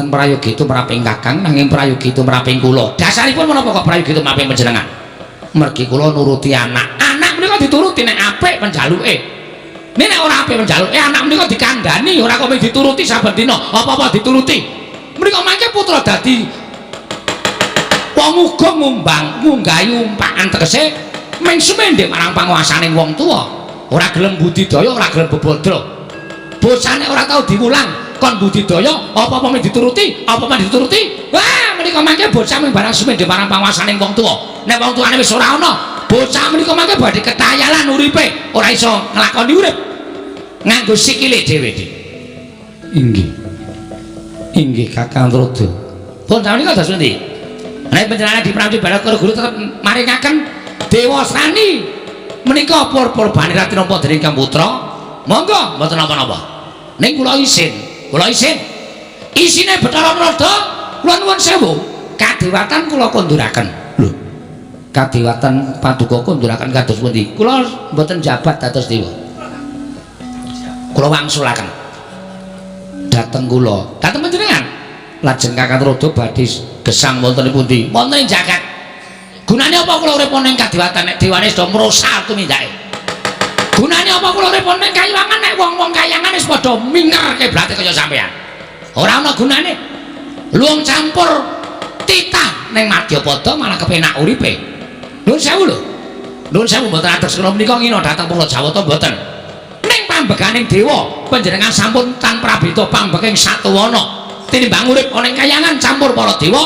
prayogi itu meraping Kakang nanging prayogi itu meraping kula dasaripun menapa kok prayogi itu meraping panjenengan mergi kula nuruti anak menika dituruti nek apik penjaluke nek ora apik penjaluke anak menika dikandhani ora kok dituruti saben dina apa-apa dituruti menika mangke putra dadi wong uga ngunggahi umpakan tegese ming sumendhe marang panguwasaning wong tuwa ora gelem budidaya ora gelem bebodro bosane ora tau diwulang kon budidaya apa-apa mung dituruti wah menika mangke bocah mung barang sumendhe marang panguwasaning wong tuwa nek wong tuane wis ora ana bocah menika mangke badhe ketayalan uripe ora iso nglakoni urip nganggo sikile dhewe inggih Kakang Trada pun menika dados pundi nek panjenengan diprawati Bathara Guru tetep maringaken dewa srani menika Purbanira tinampa dening Kang Putra monggo mboten napa-napa ning kula isin isine Bathara Trada kula nuwun sewu kadewatan kula konduraken lho kadewatan paduka konduraken kados pundi kula mboten jabat dados dewa kula wangsulaken dhateng panjenengan lajeng Kakang Trada badhe gesang wonten pundi wonten ing jagat gunane apa kula urip ning kadewatan nek dewane sedo mrosa tumindake gunane apa kula urip ning kayangan nek wong-wong kayangan wis padha mingerke blate kaya sampean ora ana gunane luwung campur titah ning Madyapada malah kepenak uripe nuwun sewu mboten atus kula menika ngina dhateng para Jawata mboten ning pambeganing dewa panjenengan sampun tan prabita pambeging Satuwana tinimbang urip ana ing kayangan campur para dewa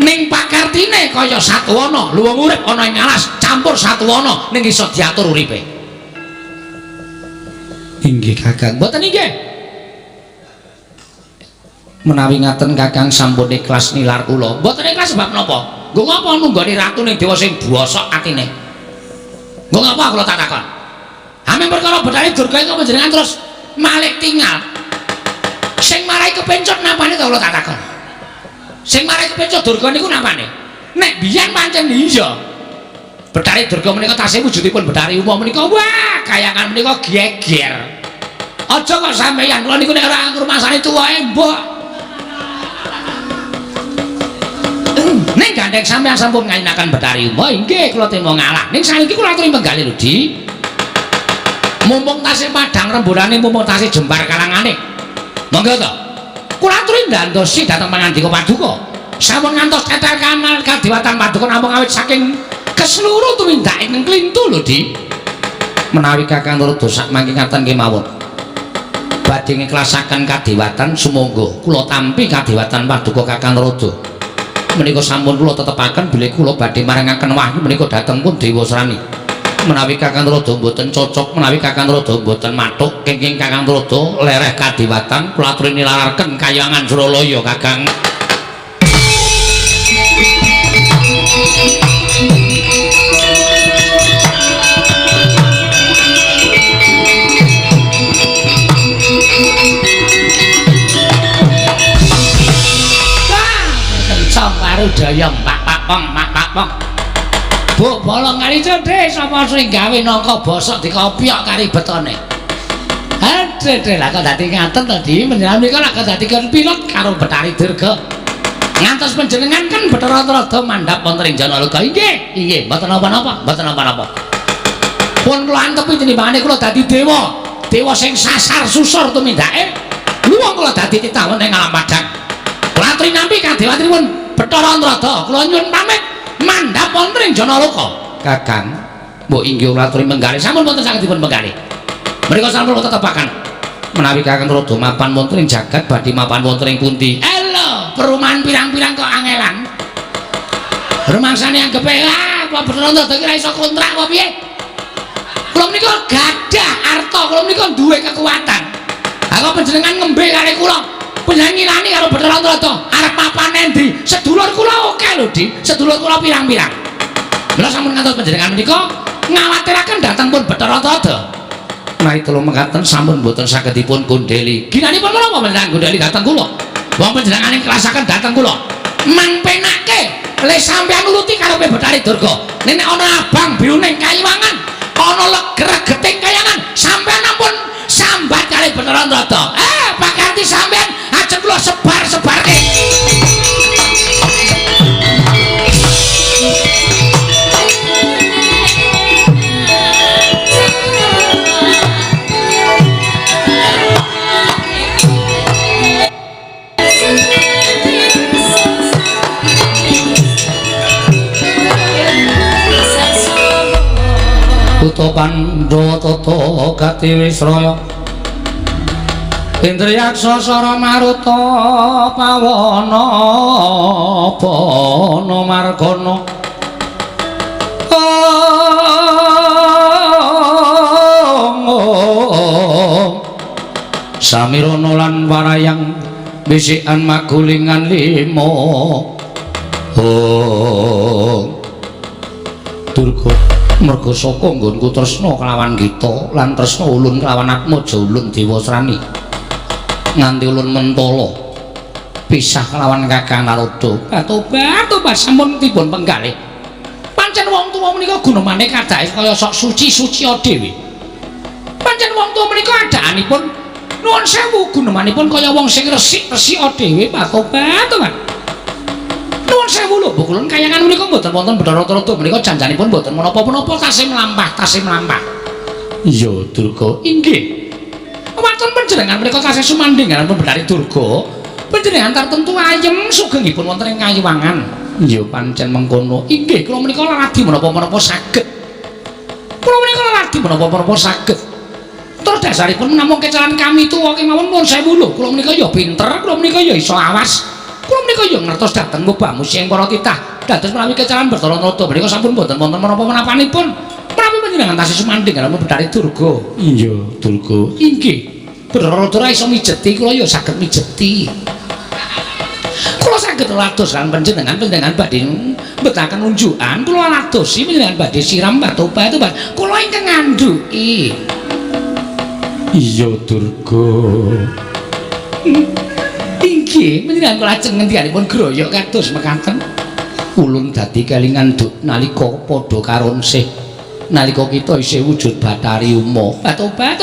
ning pakartine kaya Satuwana luwung urip ana ing alas campur Satuwana ning iso diatur uripe inggih Kakang mboten inggih menawi ngaten Kakang sampun ikhlas nilar kula mboten ikhlas sebab napa nggo ngapa nunggoni ratu ning dewa sing bosok atine nggo ngapa kula tak takon ame perkara Bathari Durga iku panjenengan terus malih tinggal sing marai kepencot napane ta kula tak takon sing marai kepencot Durga niku napane nek biyen pancen iya Bathari Durga menika tasih wujudipun Bathari Uma menika wah kayangan menika geger aja kok sampeyan kula niku nek ora ngrumasani tuwae mbok ning gandeng sampeyan sampun ngayunaken Bathari Uma inggih kula temo ngalah ning saiki kula aturi penggalih lho Di mumpung tasih padhang rembolane mumpung tasih jembar kalangane monggo to kula aturi ndandosi dhateng pangandika paduka sampun ngantos tetel kamal kadewatan paduka namung awit saking keseluruh tumindake ing klintu lho Di menawi Kakang Trada sak mangke ngaten kemawon badhe ngiklasaken kadewatan sumangga kula tampi kadewatan paduka Kakang Trada menika sampun kula tetepaken bilih kula badhe maringaken wahyu menika dhateng pun Dewa Srani menawi Kakang Trada mboten cocok menawi Kakang Trada mboten mathuk kenging Kakang Trada lereh kadewatan kula aturi nilaraken kayangan Suralaya Kakang kencang karo daya mak-pakpong Bu bolong kali cedhe sapa sing gawe nangka bosok dikopiok karibetane. Cedhe lah kok dadi ngaten to Di menjenengan menika lak dadi pilot karo Bathari Durga. ngantos panjenengan kan Bathara Rada mandhap wonten ing Janaloka. Inggih, mboten napa-napa, mboten napa-napa. Pun kula antepi tinimbangane kula dadi dewa sing sasar susur tumindake. Luwung kula dadi titahun ing alam padang. Kula aturi nampi kadhewatripun Bathara Rada, kula nyuwun pamit mandhap wonten ing Janaloka. Kakang, mbok inggih kula aturi menggalih sampun wonten sagedipun menggalih. Mriko sampun tetepaken menawi Kakang Rada mapan wonten ing jagat badhe mapan wonten ing pundi? Perumahan pirang-pirang kok angelan. Rumangsane anggepe apa Bathara Rada kira iso kontrak apa piye? Kula menika gadah arta, kula menika duwe kekuatan. Aku panjenengan ngembe kali kula. Panjenengan ngilani karo Bathara Rada arep papan endi? Sedulur kula oke lho, Di. Sedulur kula pirang-pirang. Mula sampun ngantos panjenengan menika ngawatiraken dhateng pun Bathara Rada. Menawi kula mekaten sampun boten saged dipun kondeli. Ginanipun menapa panjenengan kondeli dhateng kula? Wong panjenengan kelasaken dhateng kula. Mang penake le sampeyan nuruti karepe Bathari Durga. Nek ana abang biruning kayiwangan, ana legregeting kayangan, sampeyan ampun sambat kali Bathara Rada. Pakarti sampeyan ajeng kula sebar-sebarke. Buta Pandhawa tata gati Wisraya Indriyaksa Sara Maruta Pawana Bana Margana Samirana lan Warayang bisikan magulingan lima Durga merga saka nggonku tresna kelawan kita lan tresna ulun kelawan Atmaja ulun Dewasrani nganti ulun mentala pisah kelawan Kakang Naroda. Tobat sampun dipun penggalih. Pancen wong tuwa menika gunemane kadhahe kaya sok suci-suci dhewe. Pancen wong tuwa menika adaanipun nuwun sewu gunemanipun kaya wong sing resik-resik dhewe. Tobat. Nuwun sewu lho, Bu Kulon kayangan menika mboten wonten Bathara Rada menika janjanipun mboten menapa-menapa tasih mlampah. Iya, Durga. Inggih. Wonten panjenengan menika tasih sumandhingan Bathari Durga. Panjenengan tartemtu ayem sugengipun wonten ing kayiwangan. Iya, pancen mengkono. Inggih, kula menika laladi menapa-menapa saged. Terus dasaripun namung kecalan kami tuwa kemawon nuwun sewu lho. Kula menika ya pinter, kula menika ya iso awas. Kula menika ya ngertos dhateng mbahmu sing para titah. Dados menawi kecalan Bathara Rada menika sampun boten wonten menapa-menapanipun. Menawi panjenengan tasih sumandhing karo Bathari Durga. Iya, Durga. Inggih. Bathara Rada iso mijeti, kula ya saged mijeti. Kula saged lados lan panjenengan badhe mbetahaken unjukan, kula ladosi panjenengan badhe siram batobat. Kula ingkang ngandhuki. Iya, Durga. Inggih, panjenengan kula ajeng ngendikanipun groyok kados mekaten. Ulun dadi kelingan nduk nalika padha karo Nsih. Nalika kita isih wujud Bathari Uma. Tobat.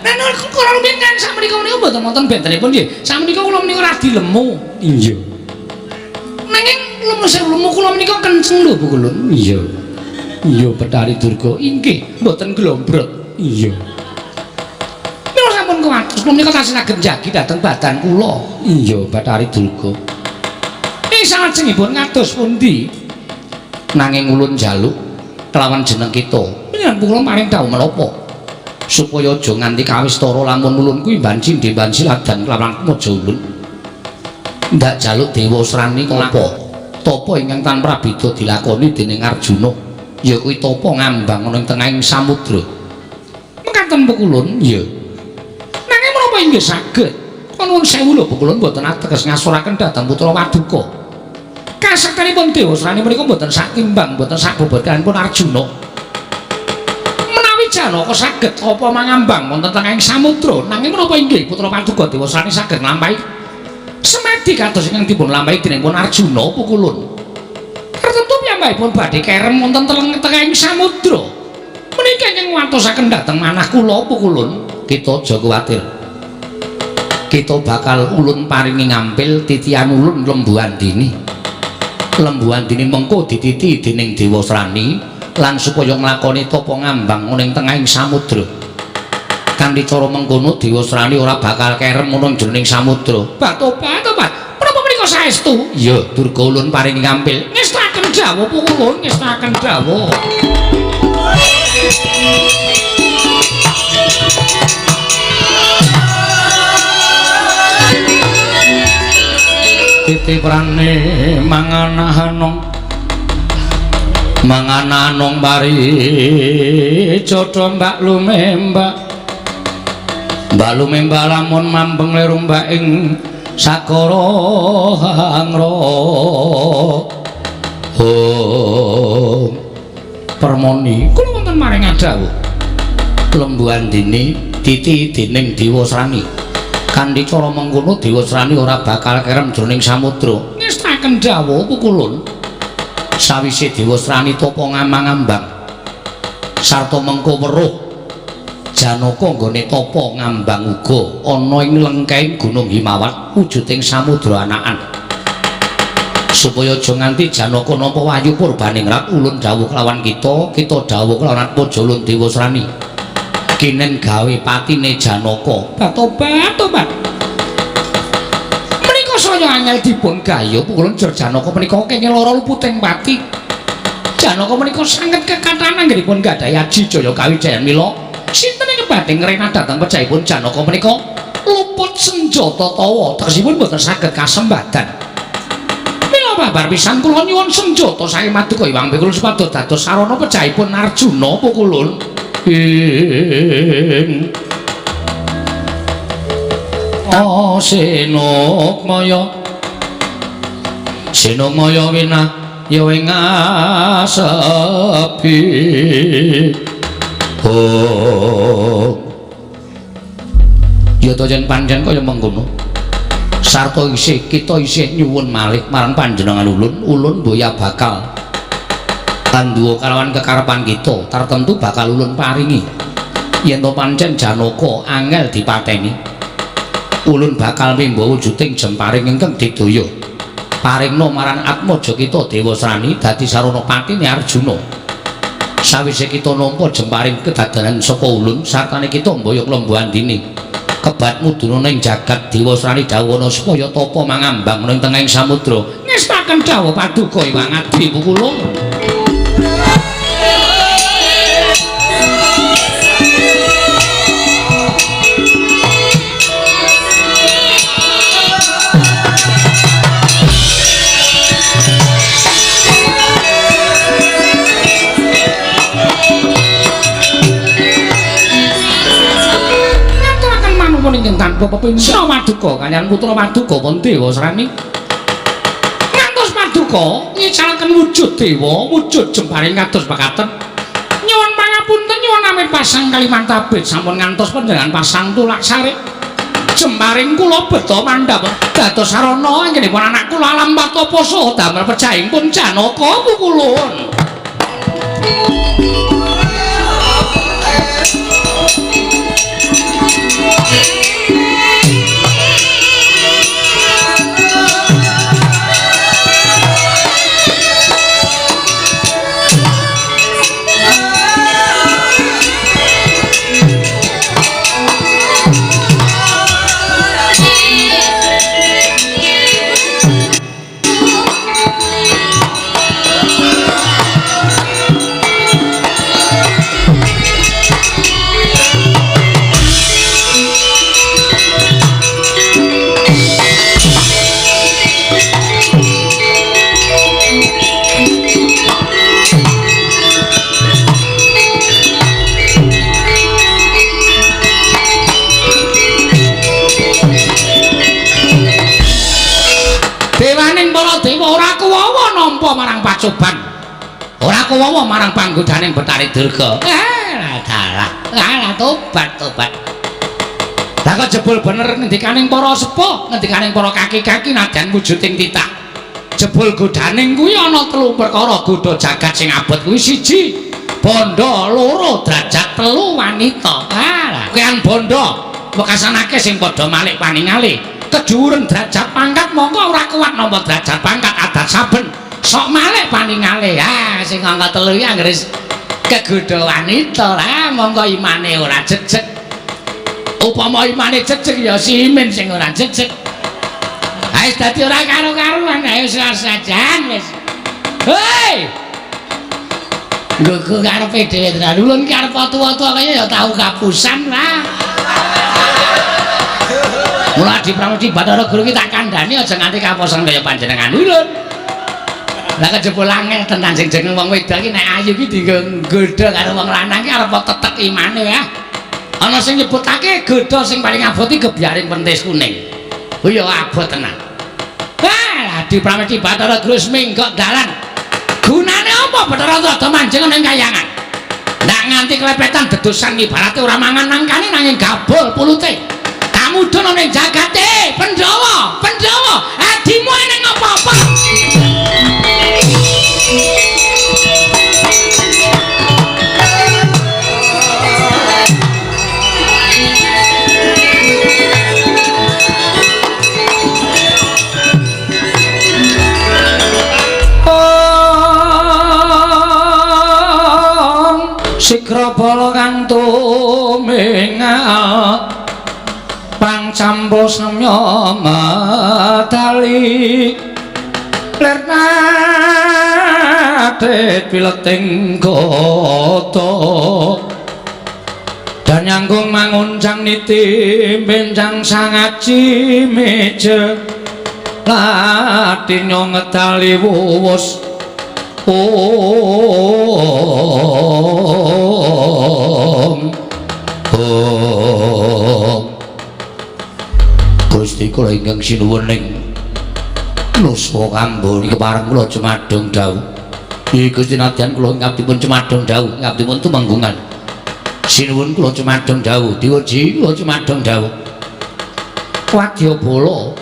Nah, kula rumiyin kan sakmenika menika mboten wonten bentenipun nggih. Sakmenika kula menika radi lemu. Iya. Nanging lemu kula menika kenceng lho, Bu Kulun. Iya. Iya, Bathari Durga. Inggih, mboten glombrot. Iya. Sampun kuwatos menika tasih saged njagi dhateng badan kula. Iya, Bathari Durga. Salajengipun ngados pundi? Nanging ulun njaluk kelawan jeneng kita. Panjenengan kula paring dawuh menapa? Supaya aja nganti kawistara lamun ulun kuwi mbanci ndemban siladan kelawan Atmaja ulun. Ndak jaluk Dewasrani napa? Tapa ingkang tan prabeda dilakoni dening Arjuna. Ya kuwi tapa ngambang ana ing tengahing samudra. Mekaten Bu Kulun? Iya. Menapa inggih saged? Nuwun sewu lho Bu Kulun mboten ateges ngasuraken dhateng putra Waduka. Kasektanipun Dewasrani menika mboten sakimbang, mboten sabobotanipun Arjuna. Menawi Janaka saged apa mangambang wonten tengahing samudra, nanging menapa inggih putra Waduka Dewasrani saged nglampahi semedi kados ingkang dipun lampahi dening pun Arjuna Bu Kulun. Tertentu piyambakipun badhe kerem wonten tengahing samudra. Menika ingkang ngwantosaken dhateng manah kula Bu Kulun. Kita aja kuwatir. kita bakal ulun paringi ngampil titian ulun Lembu Andini. Lembu Andini mengko dititi dening Dewa Srani lan supaya nglakoni tapa ngambang ning tengahing samudra. Kanthi cara mengkono Dewa Srani ora bakal kerem ana jroning samudra. Batobat, menapa menika saestu? Iya, durga ulun paringi ngampil. Ngestaken dawuh ulun, ngestaken dawuh. Titiprane mangananong bari cotho mbak lumembak lamun mampeng lerumbak ing sakara hangra permoni kula wonten maring dawuh Lembu Andini titi dening Dewa Srani. Kanthi cara mengkono Dewa Srani ora bakal kerem jroning samudra. Ngestaken dawuh pukulun. Sawise Dewa Srani tapa ngamang-ambang sarta mengko weruh Janaka nggone tapa ngambang uga ana ing lengkeng Gunung Himawat wujuding samudra anakan. Supaya aja nganti Janaka nampa wayu purbaningrat ulun dawuh kelawan kita dawuh kelawan Pujulun Dewa Srani. Kinen gawe patine Janaka. Tobat. Menika saya angel dipun gayuh pukulun Jur Janaka menika kenging lara luputing pati. Janaka menika sanget kekathah anggenipun gadhahi aji jaya kawijayan mila. Sinten ing badhe ngrenah dhateng pejahipun Janaka menika luput senjata tawa tegesipun boten saged kasembadan. Mila babar pisan kula nyuwun senjata saking Maduka Iwang Bekul supados dados sarana pejahipun Arjuna pukulun. Senokmaya winah ya ing asepi ya to yen pancen kaya mengkono sarta kita isih nyuwun malih marang panjenengan ulun boya bakal kanduwa kalawan kekarepan kita tertentu bakal ulun paringi yen to pancen Janaka angel dipateni ulun bakal mimba wujuding jemparing ingkang didaya paringna marang Atmaja kita Dewa Srani dadi sarana patine Arjuna sawise kita nampa jemparing kedadanan saka ulun sartane kita mboyong Lembu Andini kebat muduna ning jagat Dewa Srani dawuhna supaya tapa mangambang ning tengahing samudra ngestaken dawuh Paduka Iwang Adi pukulun. Ing tanpa pepinsa Paduka kaliyan putra Paduka pun Dewa Srani ngantos Paduka ngicalaken wujud dewa wujud jemparing kados mekaten nyuwun pangapunten nyuwun amit pasang Kalimantabit sampun ngantos panjenengan pasang tulak sari jemparing kula beta mandhap dados sarana anggenipun anak kula alam patapa saha damel pejahipun Janaka pukulun. Marang pacoban ora kuwawa marang panggodaning Betari Durga. Tobat. Lah kok jebul bener ngendikaning para sepuh, ngendikaning para kaki-kaki nadyan wujuding titah. Jebul godaning kuwi ana 3 perkara godha jagat sing abot kuwi 1 bondo, 2 derajat, 3 wanita. Kuwi bondo wekasanake sing padha malik paningali kejuwuren derajat pangkat mongko ora kuat nampa derajat pangkat adat saben sok malik paningali sing angka 3 iki anggere kegodha wanita lah mongko imane ora jejeg upama imane jejeg ya simin sing ora jejeg wis dadi ora karo-karuan ayo sajan wis hei nggo karepe dhewe tenan ulun karep tuwa-tuwa kaya ya tau kapusan lah mula di Pramuji Bathara Guru ki tak kandhani aja nganti kapusan kaya panjenengan ulun lah kejebul angel tenan sing jeneng wong wedok iki nek ayu ki dienggo nggodha karo wong lanang ki arep tetek imane ya ana sing nyebutake godha sing paling abot iki gebyaring pentis kuning oh ya abot tenan di Pramuji Bathara Guru minggok dalan gunane apa Bathara rada manjing ning kayangan ndak nganti klepetan dedosan ibarate ora mangan nangkane nanging gabul pulute kamudhun ning jagate Pandhawa adimu ning apa-apa Sikra bala kang tumingal pangcampo samya madali lernate pileting gata dan nyanggung manguncang niti benjang sangaji meja latinyo ngedali wuwus Gusti kula ingkang sinuwuning nuswa kamboni kepareng kula cumadung dawuh nggih Gusti nadyan kula ngabdipun cumadung dawuh ngabdipun tumenggungan sinuwun kula cumadung dawuh diweji kula cumadung dawuh Wadyabala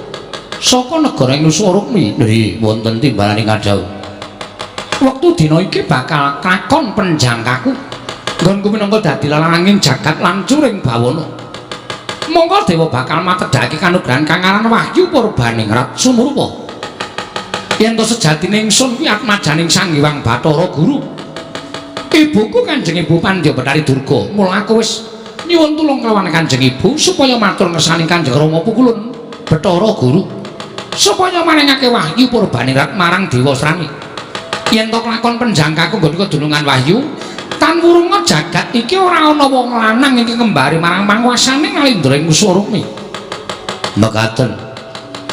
saka negara Nuswarukmi nggih wonten timbalaning kadhawuh wektu dina iki bakal kakon penjangkaku nggonku minangka dadi lalanging jagat lancuring bawana monggo dewa bakal matedhake kanugrahan kang aran Wahyu Purbaningrat sumrupa yen to sejatine ingsun kuwi atmajaning Sang Hyang Bathara Guru ibuku Kanjeng Ibu Pandya Bathari Durga mula aku wis nyuwun tulung kelawan Kanjeng Ibu supaya matur ngersani Kanjeng Rama Pukulun Bathara Guru supaya maringake Wahyu Purbaningrat marang Dewa Srani yen to lakon penjangkaku nggonku kedunungan wahyu tan wurunga jagat iki ora ana wong lanang iki kembari marang panguwasane Ngalindra ing Nuswarukmi mekaten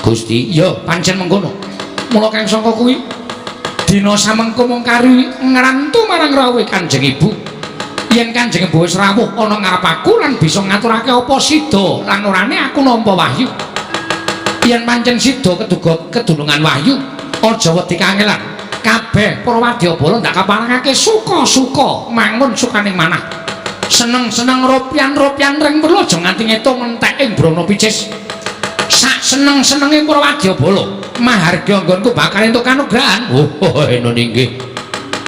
Gusti ya pancen mengkono mula kang sangka kuwi dina samengko mung kari ngrantu marang rawuhe Kanjeng Ibu yen Kanjeng Ibu wis rawuh ana ngarep aku lan bisa ngaturake apa sida lan orane aku nampa wahyu yen pancen sida kedunungan wahyu aja wedi kangelan kabeh para wadyabala ndak kaparengake suka-suka mangun sukaning manah seneng-seneng ropian-ropian ring perlu aja nganti ngetung entek ing brana picis sak seneng-senenge para wadyabala maharga nggonku bakal entuk kanugrahan ngono nggih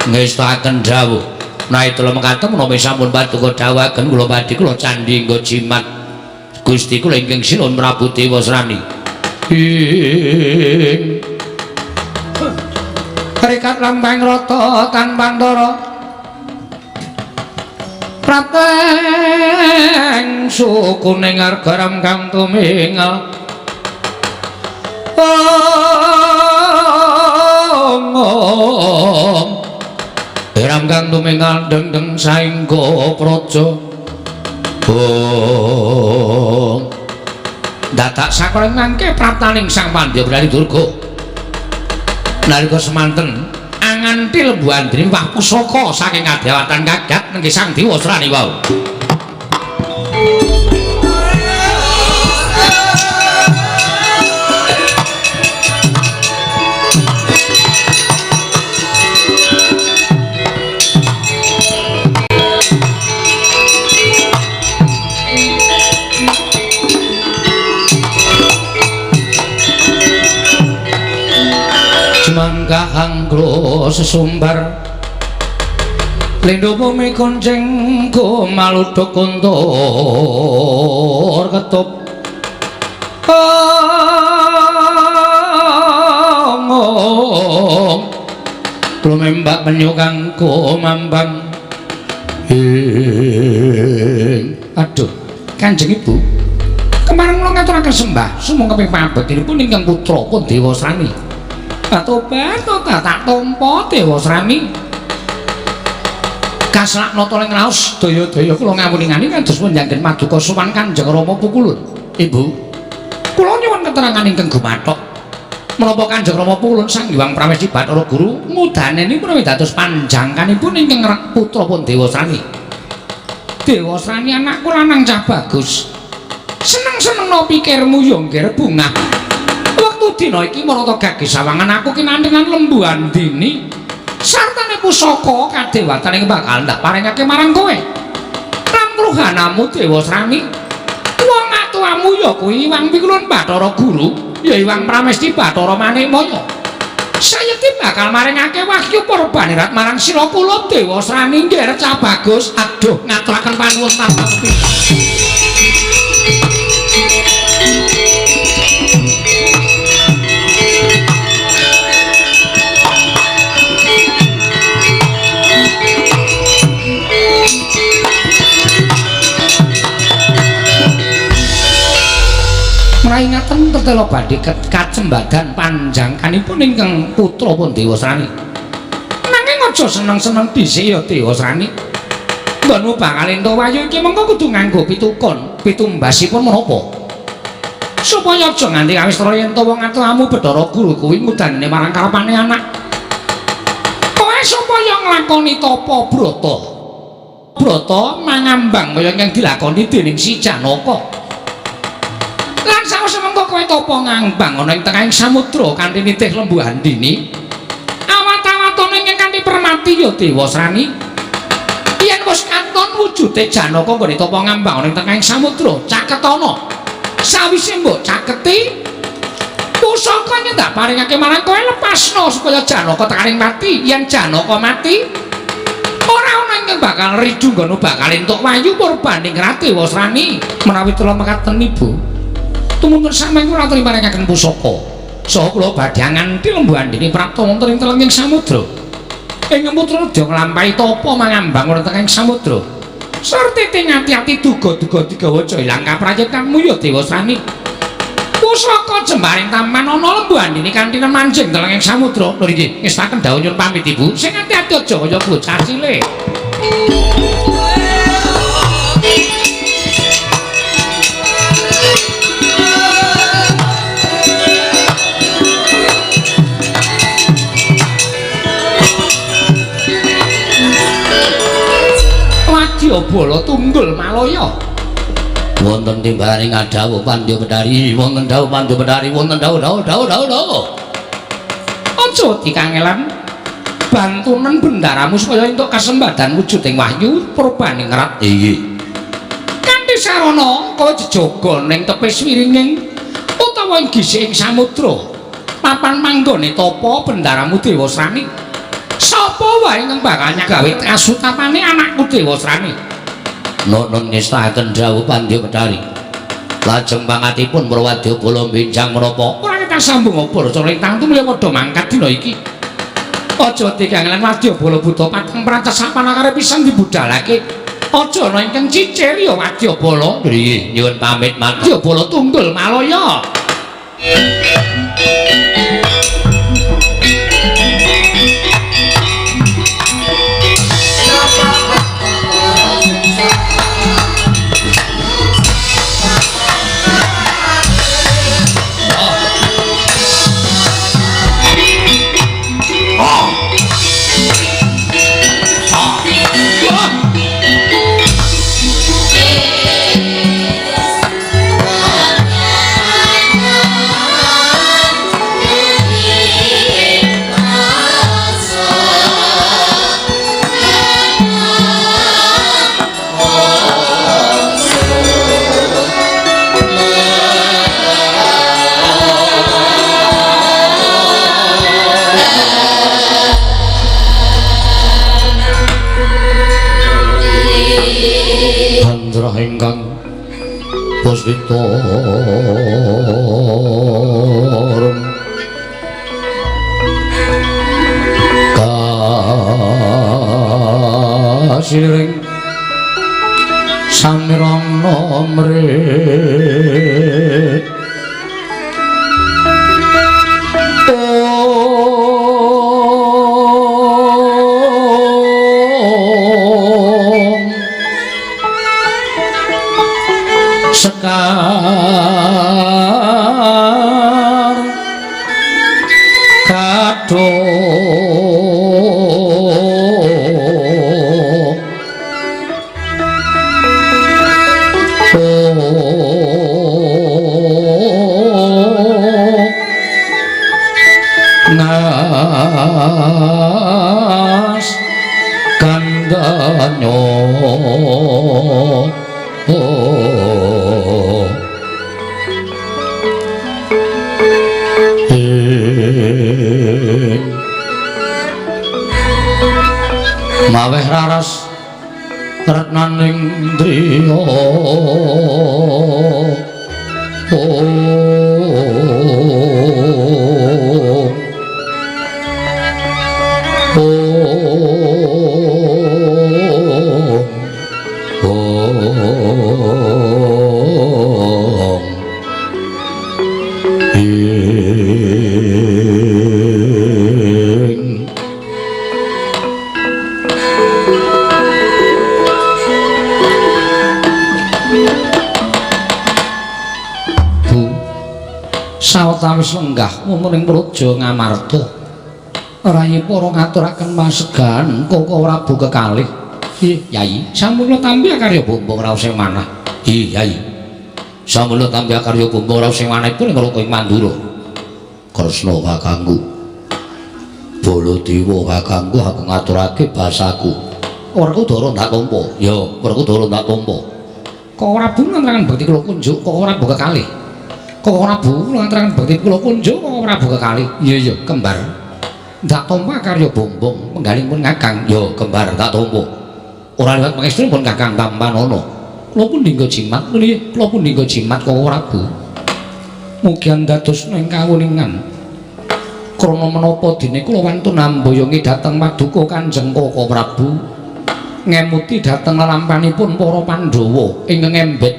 ngestaken dawuh menawi kula mekaten menawi sampun paduka dawuhaken kula badhe kula candhi nggo jimat Gusti kula ingkang sinuwun Prabu Dewa Srani Rikat lambang rata tan Pandara prateng sukuning argaram kang tumingal Ram kang tumingal deng-deng saengga praja dadak sakala mangke praptaning Sang Pandya Bathari Durga nalika semanten anganti lembu andri wah pusaka saking kadewatan kagat nggih Sang Dewa Srani wau mangka angglo sesumbar Lendo bumi konceng kumaluduk kontor ketup ngomong lumembak menyukang kumambang aduh Kanjeng Ibu kemarin kula ngaturaken sembah sumong kaping pabekipun ingkang putra pun Dewa Srani atobat tak tampa Dewa Srani kaslak nata ing raos daya-daya kula ngamuning-aning kados panjanggen maduka sowan Kanjeng Rama Pukulun. Ibu, kula nyuwun keterangan ingkang gumathok. Menapa Kanjeng Rama Pukulun Sang Hyang Pramesti Bathara Guru ngudaneni menawi dados panjangkanipun ingkang putra pun Dewa Srani. Dewa Srani anakku lanang cah bagus. Seneng-seneng no pikirmu yo ngger bungah. Wektu dina iki marata gagesawangan aku kinantenan lembu andini. Sartane pusaka kadewatan ing bakal ndak paringake marang kowe. Lan kruhanamu Dewa Srani. Wong atuamu ya kuwi Hyang Pikulun Bathara Guru, ya Hyang Pramesti Bathara Manikmaya. Sayekti bakal maringake wahyu Purbanerat marang sira kula Dewa Srani nggih Cah Bagus. Aduh ngaturaken panuwun tambah ingatan tetelo badhe kacembadan panjangkanipun ingkang putra pun Dewa Srani. Nanging aja seneng-seneng dhisik ya Dewa Srani. Nggonmu bakal entuk wayu iki mengko kudu nganggo pitukon. Pitumbasipun menapa? Supaya aja nganti kawis yen to wong atuamu Bathara Guru kuwi ngudanene marang karepane anak. Kowe supaya nglakoni tapa brata. Brata mangambang kaya ingkang dilakoni dening Si Janaka. Lan sawise mengko kowe tapa ngambang ana ing tengahing samudra kanthi nitih lembu andini awat-awatane ingkang kanthi permati ya Dewa Srani yen wis katon wujude Janaka nggone tapa ngambang ana ing tengahing samudra caketana sawise mbok caketi pusaka nyendak paringake marang kowe lepasno supaya Janaka tekaning mati yen Janaka mati ora ana ingkang bakal ridu nggono bakal entuk wayu Purbaning Dewa Srani menawi kula mekaten Ibu tumunten sampeyan kula aturi paringaken pusaka. Saha kula badhe nganti lembu andini prapta wonten ing telenging samudra. Ing putra aja nglampahi tapa mangambang wonten tengahing samudra. Sartite ngati-ati duga-duga digawa aja ilang kaprayitanmu ya Dewa Srani. Pusaka jembaring taman ana lembu andini kanthi manjing telenging samudra. Lho nggih, ngestaken dawuh nyuwun pamit Ibu. Sing ati-ati aja kaya bocah cilik. Bala tunggul Malaya wonten timbaring dawuh Pandya Bedari wonten dawuh Pandya Bedari wonten dawuh aja dikangelan bantunen bendaramu supaya entuk kasembadan wujuding wahyu Purbaning nggih kanthi sarana kowe jejaga ning tepis wiringing utawa ing gising samudra papan manggone tapa bendaramu Dewa Srani. Sapa wae ingkang bakal nyagawe kasutapane anakku Dewa Srani. Nuwun ngestaken dawuh Pandya Bedari. Lajeng pangatipun Prawadyabala benjang menapa? Ora kasambung apa cara ingkang tumya padha mangkat dina iki. Aja dikangelan Wadyabala Buta pateng prancas sapanakare pisan dibudhalake. Aja ana ingkang cicil ya Wadyabala. Nggih, nyuwun pamit Wadyabala Tunggul Malaya. puspitorum kasiring samirana mrih sekar kadung nas kandanyo maweh raras retnaning driya sawetawis lenggah wonten ing praja Ngamarta rayi para ngaturaken masegan Koko Prabu kekalih. Yai sampun tampi karya Bombong raos sing manah. Yai sampun tampi karya Bombong raos sing manahipun ing Raka Mandura. Kresna kakangku Baladewa kakangku aku ngaturake basaku Werkudara ndak tampa. Ya Werkudara ndak tampa. Koko Prabu nantrangan bekti kula kunjuk Koko Prabu kekalih. Koko Prabu nantrangan bekti kula kunjuk Koko Prabu kekalih. Iya kembar ndak tampa karya Bombong penggalipun Kakang. Ya kembar ndak tampa. Ora liwat pangestunipun Kakang Tampanana. Kula pun dinggo jimat nggih, kula pun dinggo jimat Koko Prabu. Mugi dados ing kawuningan. Krana menapa dene kula wantun amboyongi dhateng Paduka Kanjeng Koko Prabu. Ngemuti dhateng lalampanipun para Pandhawa ingkang embet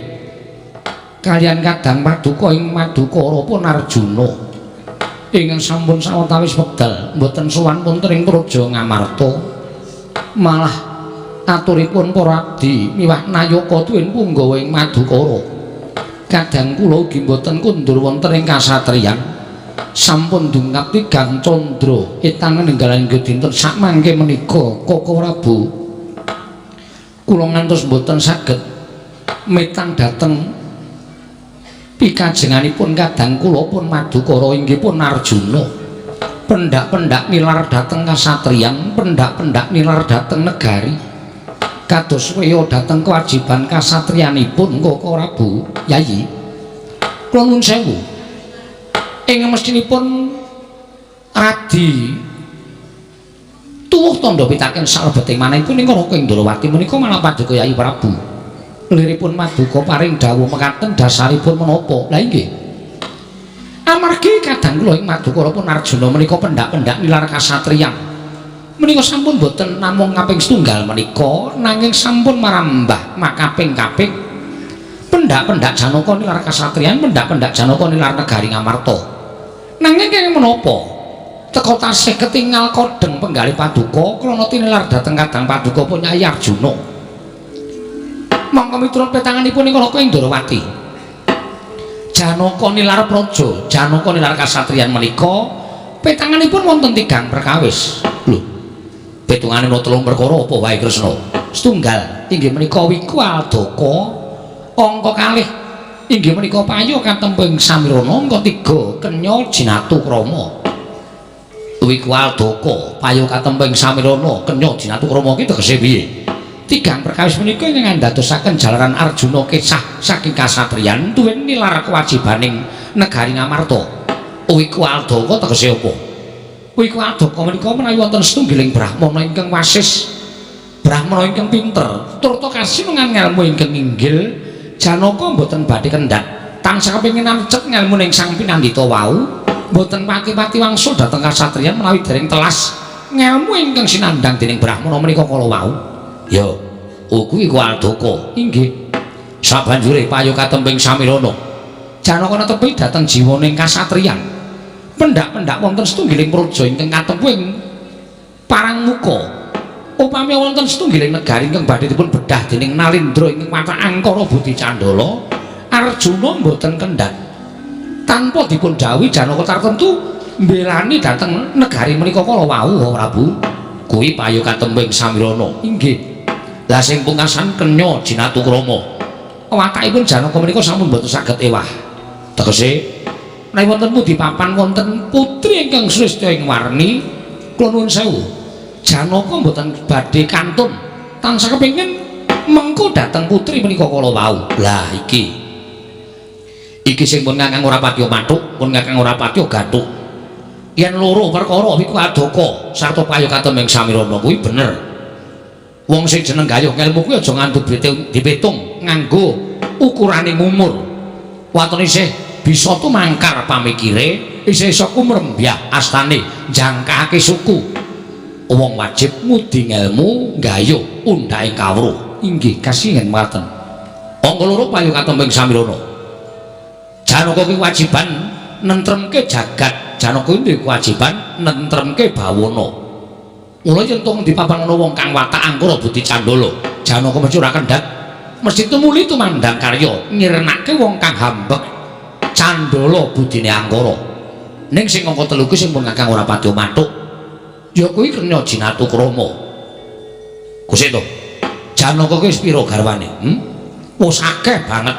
kaliyan kadang Paduka ing Madukara Punarjuna ingkang sampun sawetawis wekdal mboten sowan wonten ing praja Ngamarta. Malah aturipun para abdi miwah nayaka tuwin punggawa ing Madukara. Kadang kula ugi mboten kundur wonten ing kasatriyan. Sampun dungkap tigang candra etangan enggalan dinten sakmangke menika Koko Prabu. Kula ngantos mboten saged metang dhateng pikajenganipun kadang kula pun Madukara inggih pun Arjuna. Pendak-pendak nilar dhateng kasatriyan, pendak-pendak nilar dhateng negari. Kados weya dhateng kewajiban kasatriyanipun Koko Prabu. Yayi, kula nuwun sewu. Ing mestinipun radi tuwuh tandha pitaken salebeting manahipun ing Raka Indrawati menika malah Paduka Yayi Prabu. Liripun Maduka paring dawuh mekaten dasaripun menapa? Lah inggih. Amargi kadang kula ing Madukara Punarjuna menika pendak-pendak nilar kasatriyan. Menika sampun boten namung kaping setunggal menika nanging sampun marambah makaping-kaping. Pendak-pendak Janaka nilar kasatriyan, pendak-pendak Janaka nilar negari Ngamarta. Nanging kenging menapa? Teka tasih ketingal kodeng penggalih Paduka krana tinilar dhateng kadang Paduka pun Nyai Arjuna. Monggo miturut petanganipun ing Raka Indrawati. Janaka nilar praja, Janaka nilar kasatriyan menika petanganipun wonten tigang perkawis. Lho. Petungane ana 3 perkara apa wae Kresna? Setunggal inggih menika Wikwaldaka, angka kalih inggih menika payu katemping Samirana, angka 3 kenya Jinatu Krama. Wikwaldaka payu katemping Samirana, kenya Jinatu Krama ki tegese piye? Tigang perkawis menika ingkang ndadosaken jalaran Arjuna kesah saking kasatriyan tuwin nilar kewajibaning negari Ngamarta. Wikwaldaka tegese apa? Wikwaldaka menika menawi wonten setunggiling brahmana ingkang wasis, brahmana ingkang pinter, turta kasinungan ngelmu ingkang inggil Janaka mboten badhe kendhat tansah kepengin narcet ngelmuning Sang Pinandhita wau mboten pati-pati wangsul dhateng kasatriyan menawi dereng telas ngelmu ingkang sinandhang dening Brahmana menika kala wau. Ya, kuwi Waldaka. Inggih. Sabanjure payu katembing Samirana. Janaka netepi dhateng jiwaning kasatriyan. Pendak-pendak wonten setunggiling praja ingkang kateping parang muka. Upami wonten setunggiling negari ingkang badhe dipun bedah dening Nalindra ingkang watak Angkara Budi Candala, Arjuna mboten kendhat. Tanpa dipun dawuhi Janaka tartemtu mbelani dhateng negari menika kala wau Prabu. Kuwi payu katembing Samirana. Inggih. Lah sing pungkasan kenya Jinatukrama. Watakipun Janaka menika sampun mboten saged ewah. Tegese menawi wonten pundi papan wonten putri ingkang srestya ing warni, kula nuwun sewu. Janaka mboten badhe kantun tansah kepengin mengko dhateng putri menika kala wau. Lah iki sing pun Kakang ora patiya mathuk, pun Kakang ora patiya gathuk. Yen loro perkara iku Adaka sarta payu katembing Samirana kuwi bener. Wong sing jeneng gayuh ngelmu kuwi aja ngandhut dipitung nganggo ukuraning umur. Watone isih bisa tumangkar pamikire, isih iso kumrembyah astane, jangkahake suku. Wong wajib ngudi ngelmu gayuh undhaing kawruh. Inggih kasingen maten. Angka loro payu katembing Samirana. Janaka kuwi wajiban nentremke jagat. Janaka kuwi kewajiban nentremke bawana. Mula yen tong dipapan ana wong kang watak Angkara Budi Candala, Janaka mesti ora kendhat. Mesti tumuli tumandang karya nyirnake wong kang hambek Candala budine Angkara. Ning sing angka 3 kuwi sing pun Kakang ora patiya mathuk. Ya kuwi kenya Jinatukrama. Gusti to. Janaka kuwi pira garwane? Wis akeh banget.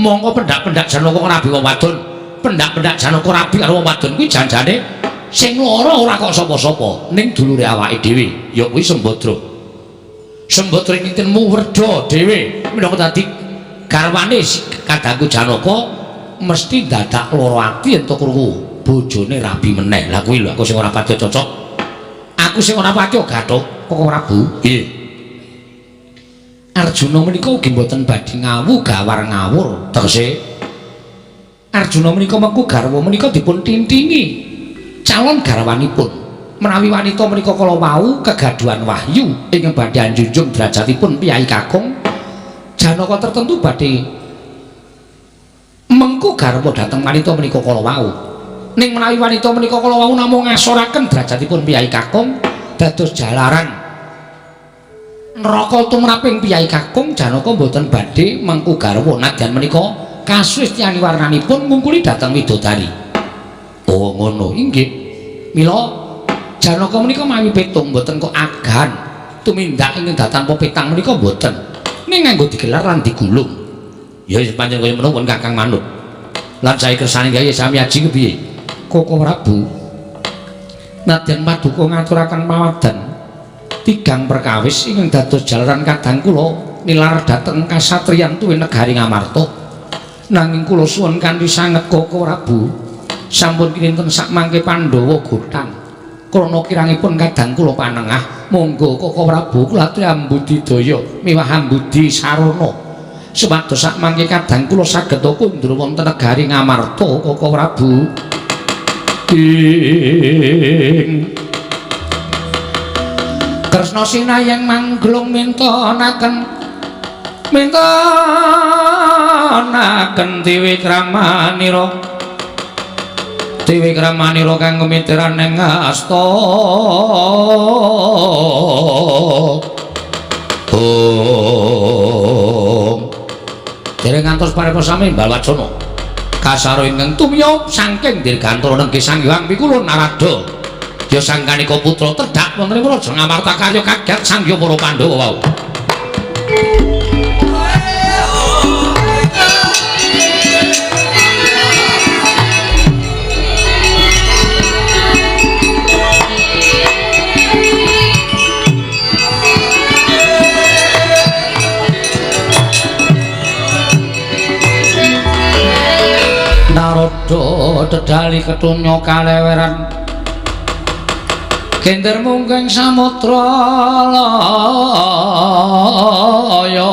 Monggo pendak-pendak Janaka rabi wong wadon, pendak-pendak Janaka rabi karo wong wadon kuwi janjane sing lara ora kok sapa-sapa, ning dulure awake dhewe, ya kuwi Sembadra. Sembadra kintenmu werda dhewe, minangka dadi garwane kadangku Janaka mesti dadak lara ati yen to krungu bojone rabi meneh. Lah kuwi lho aku sing ora patiya cocok. Aku sing ora patiya gathuk kok Prabu. Nggih. Arjuna menika ugi mboten badhe ngawu gawar ngawur. Tegese Arjuna menika mengku garwa menika dipun tintingi calon garwanipun. Menawi wanita menika kala wau kegaduhan wahyu ingkang badhe anjunjung derajatipun piyai kakung, Janaka tertentu badhe mengku garwa dhateng wanita menika kala wau. Ning menawi wanita menika kala wau namung ngasoraken derajatipun piyai kakung dados jalaran neraka tumraping piyai kakung, Janaka mboten badhe mengku garwa nadyan menika kasustiani warnanipun ngungkuli dhateng widodari. Oh ngono. Inggih. Mila Janaka menika mawi pitung mboten kok agan tumindak ing datan petang menika mboten. Ning nganggo digelar lan digulung. Ya pancen kaya menapa Kakang manut. Lan sae kersane gaya sami aji kepiye? Koko Prabu. Nadyan paduka ngaturaken mawadan tigang perkawis ingkang dados jalaran kadang kula nilar dhateng kasatriyan tuwin negari Ngamarta. Nanging kula suwun kanthi sanget Koko Prabu, sampun kinten sak mangke Pandhawa gotang. Krana kirangipun kadang kula panengah, monggo Koko Prabu kula aturi ambudidaya miwah ambudi sarana. Supados sak mangke kadang kula saged kundur wonten negari Ngamarta Koko Prabu. Kresna sinayang manglung mintonaken Dewi Kramanira kang kumitiran ing asta dereng ngantos paripasami Balwacana kasaro ingkang tumya saking dirgantara nenggi Sang Hyang Pikula Narada. Ya sangkanika putra tedhak wonten ing Raja Ngamarta karya kaget sangya para Pandhawa wau. Narada dedali ketunya kaleweran kender mungking samudra laya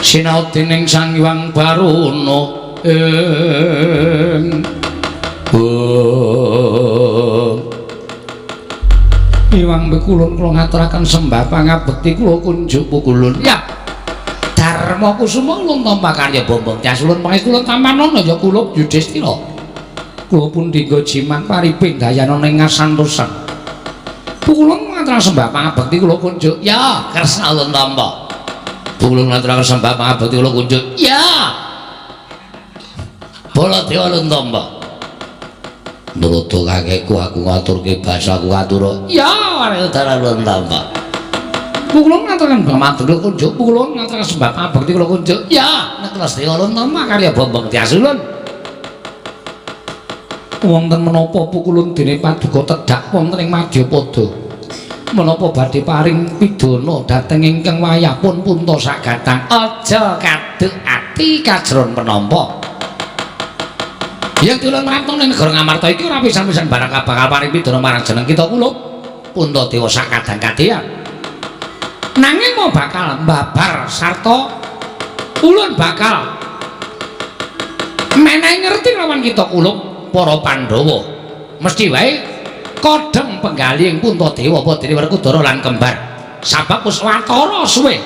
Sinau dening Sang Hyang Baruna Iwang Bekulun kula ngaturaken sembah pangabekti kula kunjuk pukulun. Ya. Darma Kusuma ulun tampa karya Bombong Tyas ulun pangekulun Tampanono ya kula Yudhistira. Kula pun dinggo jimat pariping dayana ning ngasantosan. Pukulun ngaturaken sembah pangabekti kula kunjuk. Ya, Kresna ulun tampa. Pukulun ngaturaken sembah pangabekti kula kunjuk. Ya. Baladewa ulun tampa. Nurutu kakekku aku ngaturke basaku katura. Ya, Waradara ulun tampa. Pukulun ngaturaken pangabekti kula kunjuk. Pukulun ngaturaken sembah pangabekti kula kunjuk. Ya, nek Kresna ulun tampa karya Bombong Tyas ulun. Wonten menapa pukulun dene paduka tedhak wonten ing Madyapada. Menapa badhe paring pidana dhateng ingkang wayahipun punta sagatang. Aja kaduk ati kajron penampa. Yen tulun mratong ning negara Ngamarta iki ora pisan-pisan barang bakal paring pidana marang jeneng kita kula Puntadewa sakadang kadheyan. Nanging mau bakal mbabar sarta ulun bakal menehi ngerti lawan kita kula para Pandhawa. Mesti wae kodheng penggaling Puntadewa apa dene Werkudara lan kembar. Sabab wis watara suwe.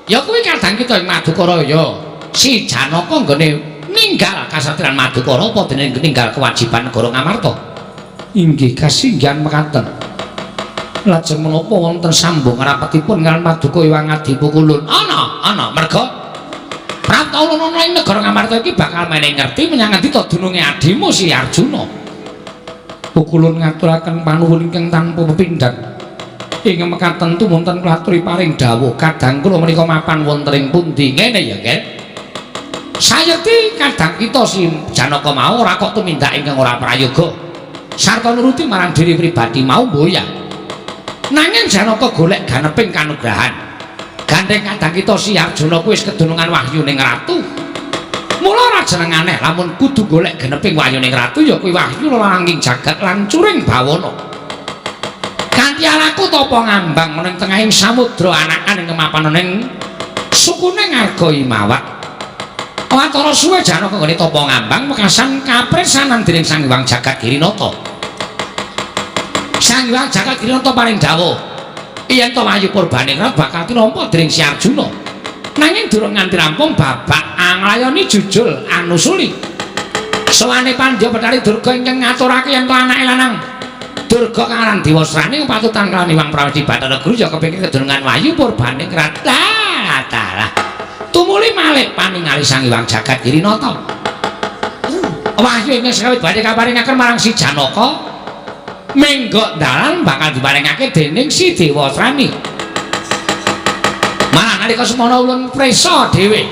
Ya kuwi kadang kita ing Madukara ya si Janaka nggone ninggal kasatriyan Madukara apa dene ninggal kewajiban negara Ngamarta. Inggih kasinggihan mekaten. Lajeng menapa wonten sambung rapetipun kaliyan Paduka Hyang Adi Pukulun? Ana merga Pratala ana ing negara Ngamarta iki bakal menehi ngerti menyang endi to dununge adimu si Arjuna. Pukulun ngaturaken panuwun ingkang tanpa pepindhan. Ing mekaten tumunten kula aturi paring dawuh kadang kula menika mapan wonten ing pundi ngene ya, Ken. Sayekti kadang kita si Janaka mau ora kok tumindak ingkang ora prayoga. Sarta nuruti marang diri pribadi mau mboya. Nanging Janaka golek ganeping kanugrahan. Gandeng kadang kita si Arjuna kuwi wis kedunungan wahyu ning ratu. Mula ora jeneng aneh lamun kudu golek ganeping wahyu ning ratu ya kuwi wahyu langing jagat lan curing bawana. Kanthi alaku tapa ngambang ning tengahing samudra anakan ing kemapanan ning sukune Ngarga Himawat. Watara suwe Janaka nggone tapa ngambang mekasan kapresanan dening Sang Hyang Jagat Girinata. Sang Hyang Jagat Girinata paring dawuh yen to wahyu Purbaningrat bakal tinampa dening si Arjuna. Nanging durung nganti rampung babak anglayani jujul anusuli. Sowane Pandya Betari Durga ingkang ngaturake yen to anake lanang Durga kang aran Diwasrani patutan kalawan Hyang Prawedi Bathara Guru ya kepengin kedunungan wahyu Purbaningrat. Lah tumuli malih paningali Sang Hyang Jagat Girinata. Wahyu ingkang sekawit badhe kaparingaken marang si Janaka menggok dalan bakal diparingake dening si Dewasrani. Malah nalika semana ulun presa dhewe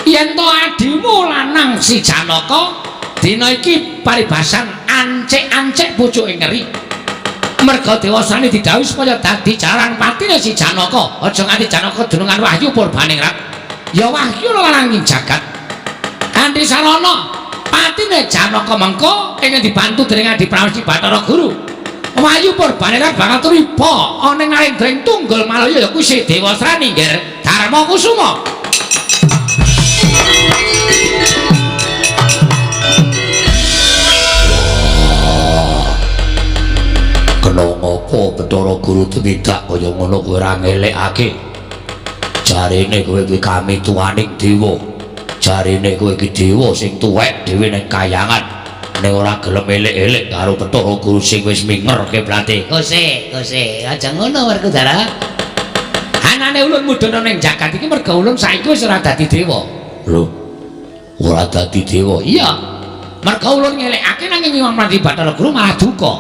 yen to adimu lanang si Janaka dina iki paribasan ancik-ancik pucuke ngeri. Merga Dewasrani didhawuhi supaya dadi jaran patine si Janaka, aja nganti Janaka dunungan wahyu Purbaningrat. Ya wahyu langing jagat. Kanthi sarana patine Janaka mengko ingkang dibantu dening Adi Prawedi Bathara Guru. Wahyu Purbaningrat bakal turipa ana ing Nalendring Tunggul Malaya ya kuwi si Dewasrani nggih Darma Kusuma. Kena ngapa Bathara Guru tumindak kaya ngono kowe ora ngelekake. Jarine kowe kuwi kami tuwaning dewa. Jarine kowe iki dewa sing tuwek dhewe ning kayangan. Nek ora gelem elek-elek karo Bathara Guru sing wis minger keblate. Kose, aja ngono Werkudara. Anane ulun mudhana ning jagat iki merga ulun saiki wis ora dadi dewa. Lho. Ora dadi dewa. Iya. Merga ulun ngelekake nanging Hyang Prawedi Bathara Guru malah duka.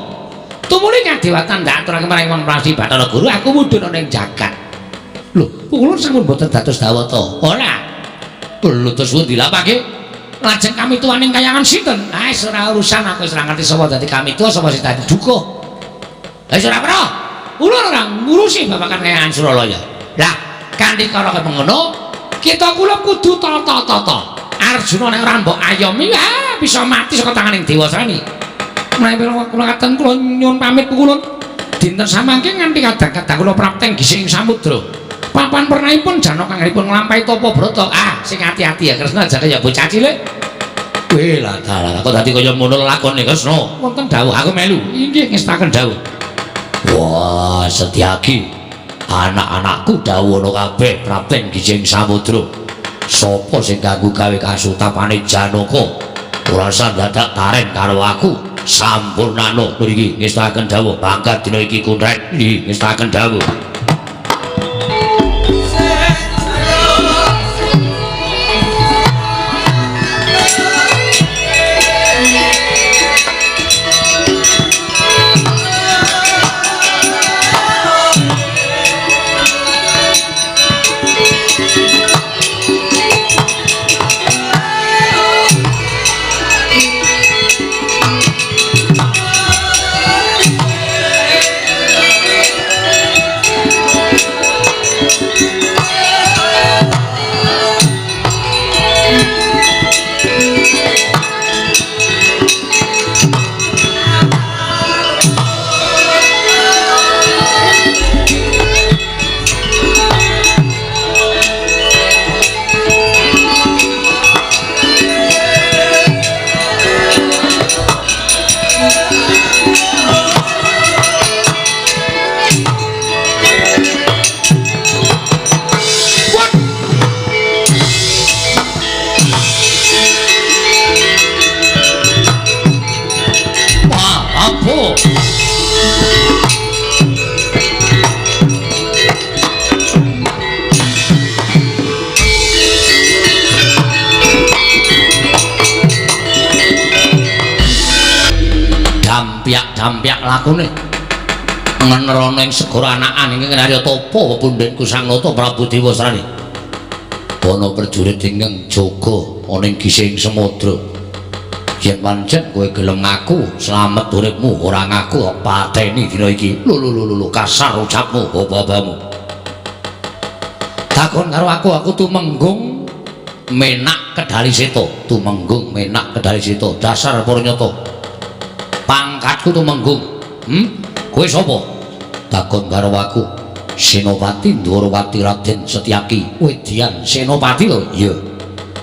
Tumuli kadewatan ndak aturake marang Hyang Prawedi Bathara Guru aku mudhana ning jagat. Lho, ulun sampun boten dados dawata. Ora. Lho terus dilapake? Lajeng kami tuwaning kayangan sinten? Wis ora urusan aku wis ora ngerti sapa dadi kami tuwa sapa sing dadi duka. Wis ora pro. Ulun ora ngurusi babagan kayangan Suralaya. Lah, kanthi karo ngono, kita kula kudu tata-tata. Arjuna nek ora mbok ayomi bisa mati saka tanganing Dewasrani. Menawi kula katen kula nyuwun pamit Pukulun. Dinten samangke nganti kadang-kadang kula prapteng gising samudra. papan pernahipun Janaka kanggipun nglampahi tapa brata. Ah, sing ati-ati ya Kresna aja kaya bocah cilik. Weh lah dalah kok dadi kaya ngono lakone Kresna. Wonten dawuh aku melu. Inggih ngestaken dawuh. Wah, Setyaki. Anak-anakku dawuh kabeh Praben Kijing Samudra. Sapa sing ganggu gawe kasutapane Janaka? Ora usah dadak taren karo aku. Sampurnano mriki ngestaken dawuh. Bangkat dina iki kuntret. Nggih, ngestaken dawuh. Dampiak lakune ngenerono ing segara anakan ing Narya Tapa pepundhenku Sang Nata Prabu Dewasrani ana prajurit ingkang jaga ana ing gising samudra yen pancen kowe gelem ngaku slamet uripmu ora ngaku pateni dina iki lho kasar ucapmu babamu takon karo aku tumenggung menak kedali seta tumenggung menak kedali seta dasar para nyata pangkatku tumenggung. Kowe sapa? Takon karo aku. Senopati Ndwarawati Raden Setyaki. Wedyan Senopati lho. Iya.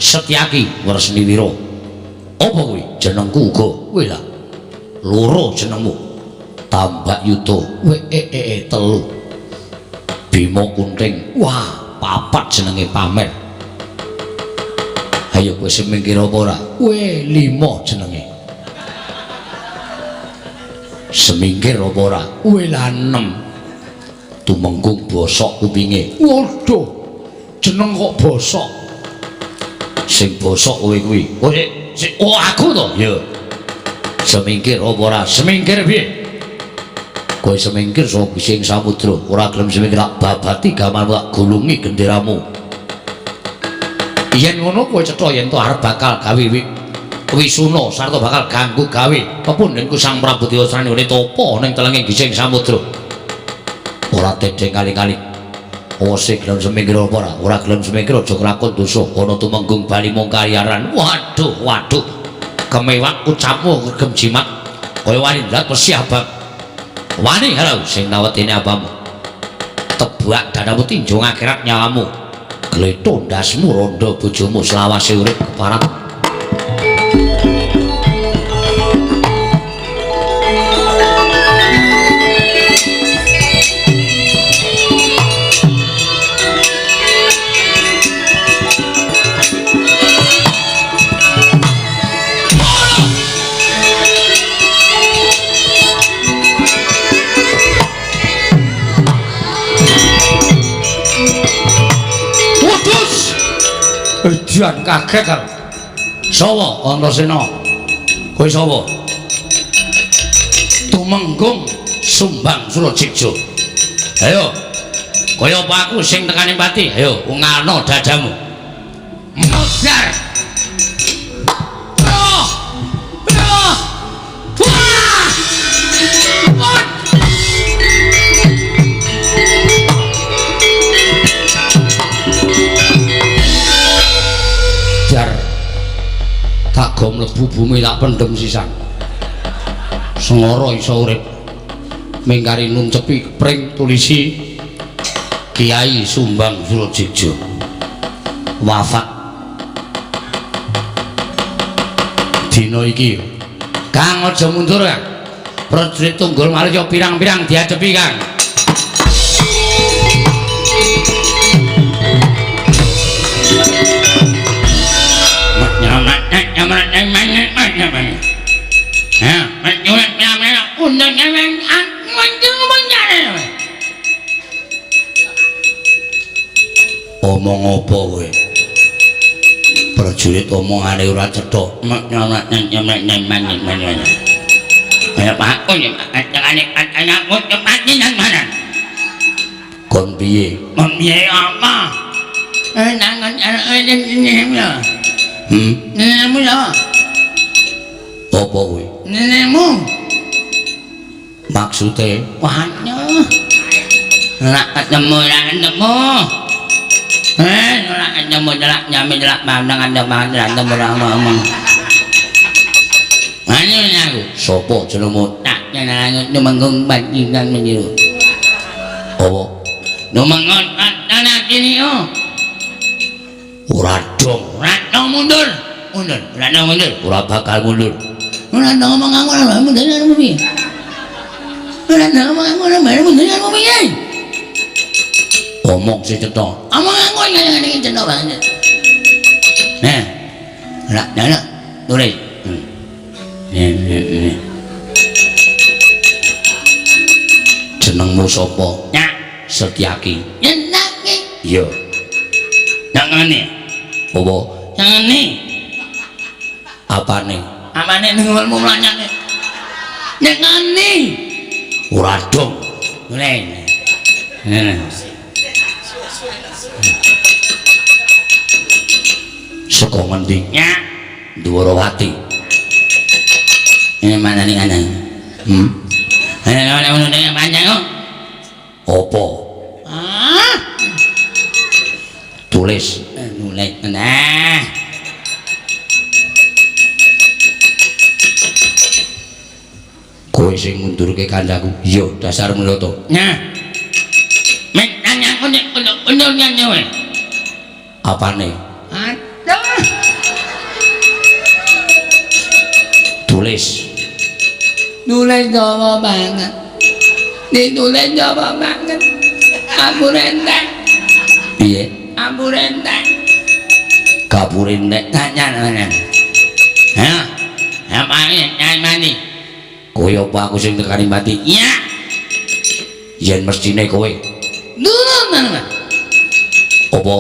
Setyaki Wresniwira. Apa kuwi? Jenengku uga. Kowe lah. Loro jenengmu. Tambak Yuda. Telu. Bima Kunting. Wah, papat jenenge pamer. Ayo kowe semingkir apa ora? Kowe 5 jenenge. Semingkir apa ora? Wela 6. Tumenggung bosok kupinge. Waduh. Jeneng kok bosok. Sing bosok kowe kuwi. Oh aku to? Ya. Semingkir apa ora? Semingkir piye? Kowe semingkir saka Gising Samudra. Ora gelem semingkir tak babati gamanmu tak gulungi genderamu. Yen ngono kowe cetha yen to arep bakal gawe wisuna sarta bakal ganggu gawe pepundhenku Sang Prabu Dewasrani Tapa ning telenging Gising Samudra. Ora tedheng kali-kali. Ose gelem semingkir apa ora? Ora gelem semingkir aja kelakon dosa. Ana tumenggung bali mung karyaran. Waduh. Kemewak ucapmu regem jimat. Kaya wani ndak mesti abang. Wani halo sing nawetine abamu. Tebak danamu tinjung akhirat nyawamu. Gletho ndasmu rondo bojomu selawase urip keparat. Edian kaget kan. Sawa Antasena? Kowe sapa? Tumenggung Sumbang Surajigja. Ayo. Kaya apa aku sing tekaning pati? Ayo ungalno dadamu. Modar. Tak go mlebu bumi tak pendem sisan. Sengara iso urip. Mingkari nuncepi pring tulisi Kiai Sumbang Surojijo wafat dina iki. Kang aja mundur Kang. Prajurit Tunggul Malaya pirang-pirang diadepi Kang. Omong apa kowe? Prajurit omongane ora cetha. Ya Pak, anakku cepatnya nang mana? Kon piye? Kon piye apa? Nangan nenekmu ya. Nenekmu ya. Apa kowe? Nenekmu. Maksude? Wanyo. Ora ketemu. Ora ketemu jelak nyami jelak pandangan ndang ngomong. Wanyo aku. Sopo jenengmu? Tak jenengan Numenggung Panjingan menyiru. Apa? Numenggung anak kini yo. Ora dong mundur. Ora bakal mundur. Ora ngomong aku ora mundur karo piye? Ora ngomong aku ora mundur karo piye? Omong sing cetha. Omong aku ngene iki cetha banget. Ora tulis. Jenengmu sapa? Nyak Setyaki. Setyaki. Iya. Nang ngene. Apa? Nang ngene. Apane? Apane nengolmu mlanyake? Nang ngene. Ora dong. Ngene. Saka ngendi? Nyak Dwarawati. Ini mana nih anak? Ana yang panjang kok. Apa? Tulis. Nah. Kowe sing mundurke kandaku. Iya, dasar mloto. Nah. Mek nanya aku nek bener nyanyi wae. Apane? Aduh. Tulis. Nulis Jawa banget. Ditulis Jawa banget. Ampurendek. Piye? Ampurendek. Kapurendek nanya. Hah? Apane mani? Kowe apa aku sing tekani mati? Iya. Yen mestine kowe. Duluan. Apa?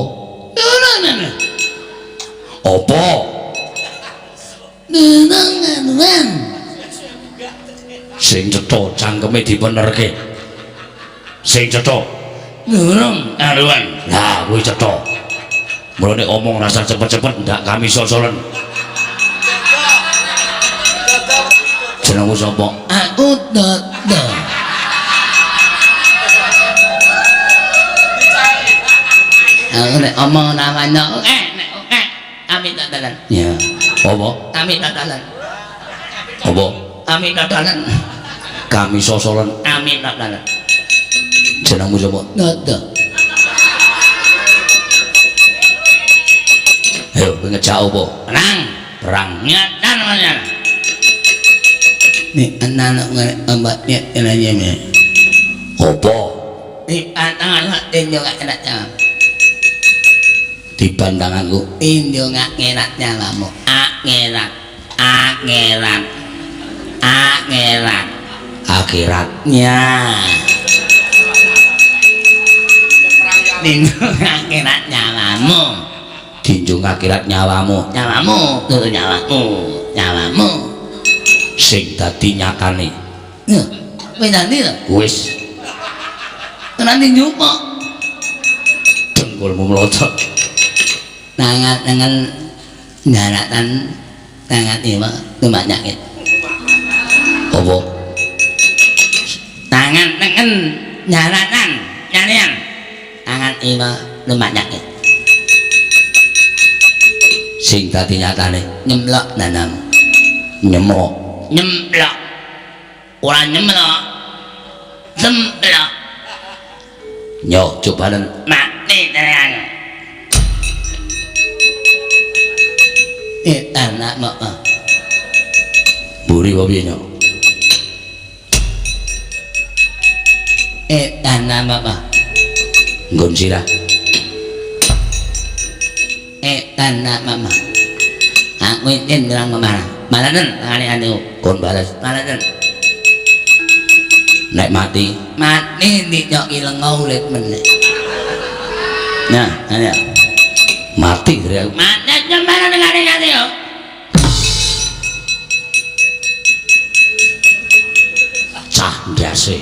Duluan. Apa? Duluan. Sing cetha cangkeme dipenerke. Sing cetha. Durung aruan. Lah kuwi cetha. Mulane omong rasa cepet-cepet ndak kami sosolen. Jenengmu sapa? Aku Dodo. Aku nek omong namane oke. Amit dadalan. Ya. Apa? Amit dadalan. Apa? Amit dadalan. Kami sosolen amit dadalan. Jenengmu sapa? Dodo. Ayo ngejak apa? Perang nyatan namanya. Nih anak-anak ngebatnya nanya apa? Nih anak-anak tinjau gak enaknya di pandanganku tinjau gak enaknya kamu akhiratnya tinjau gak enaknya kamu tinjau akhirat nyawamu tuh nyawamu sing dadi nyatane. Nah, kowe nanti lho. Wis. Nanti nyupok. Dengkulmu mlotot. Tangan nyaratan tangan ima tumbak nyakit. Apa? Tangan nyaratan nyarian. Tangan ima tumbak nyakit. Sing dadi nyatane nyemlok nanam. Nyemok. Nyemplok ora nyemplok semplok Nyo cobanen mati tenan. Anak mak. Buri apa piye nyo? Anak mak. Nggon sirah. Anak mak. Aku ingin bilang kemana? Maladen, ane kon balas. Maladen. Nek mati dinyok ilengau ulit meneh. Nah, ana. Mati dari aku. Mati cemana ngene yo. Cah ndase.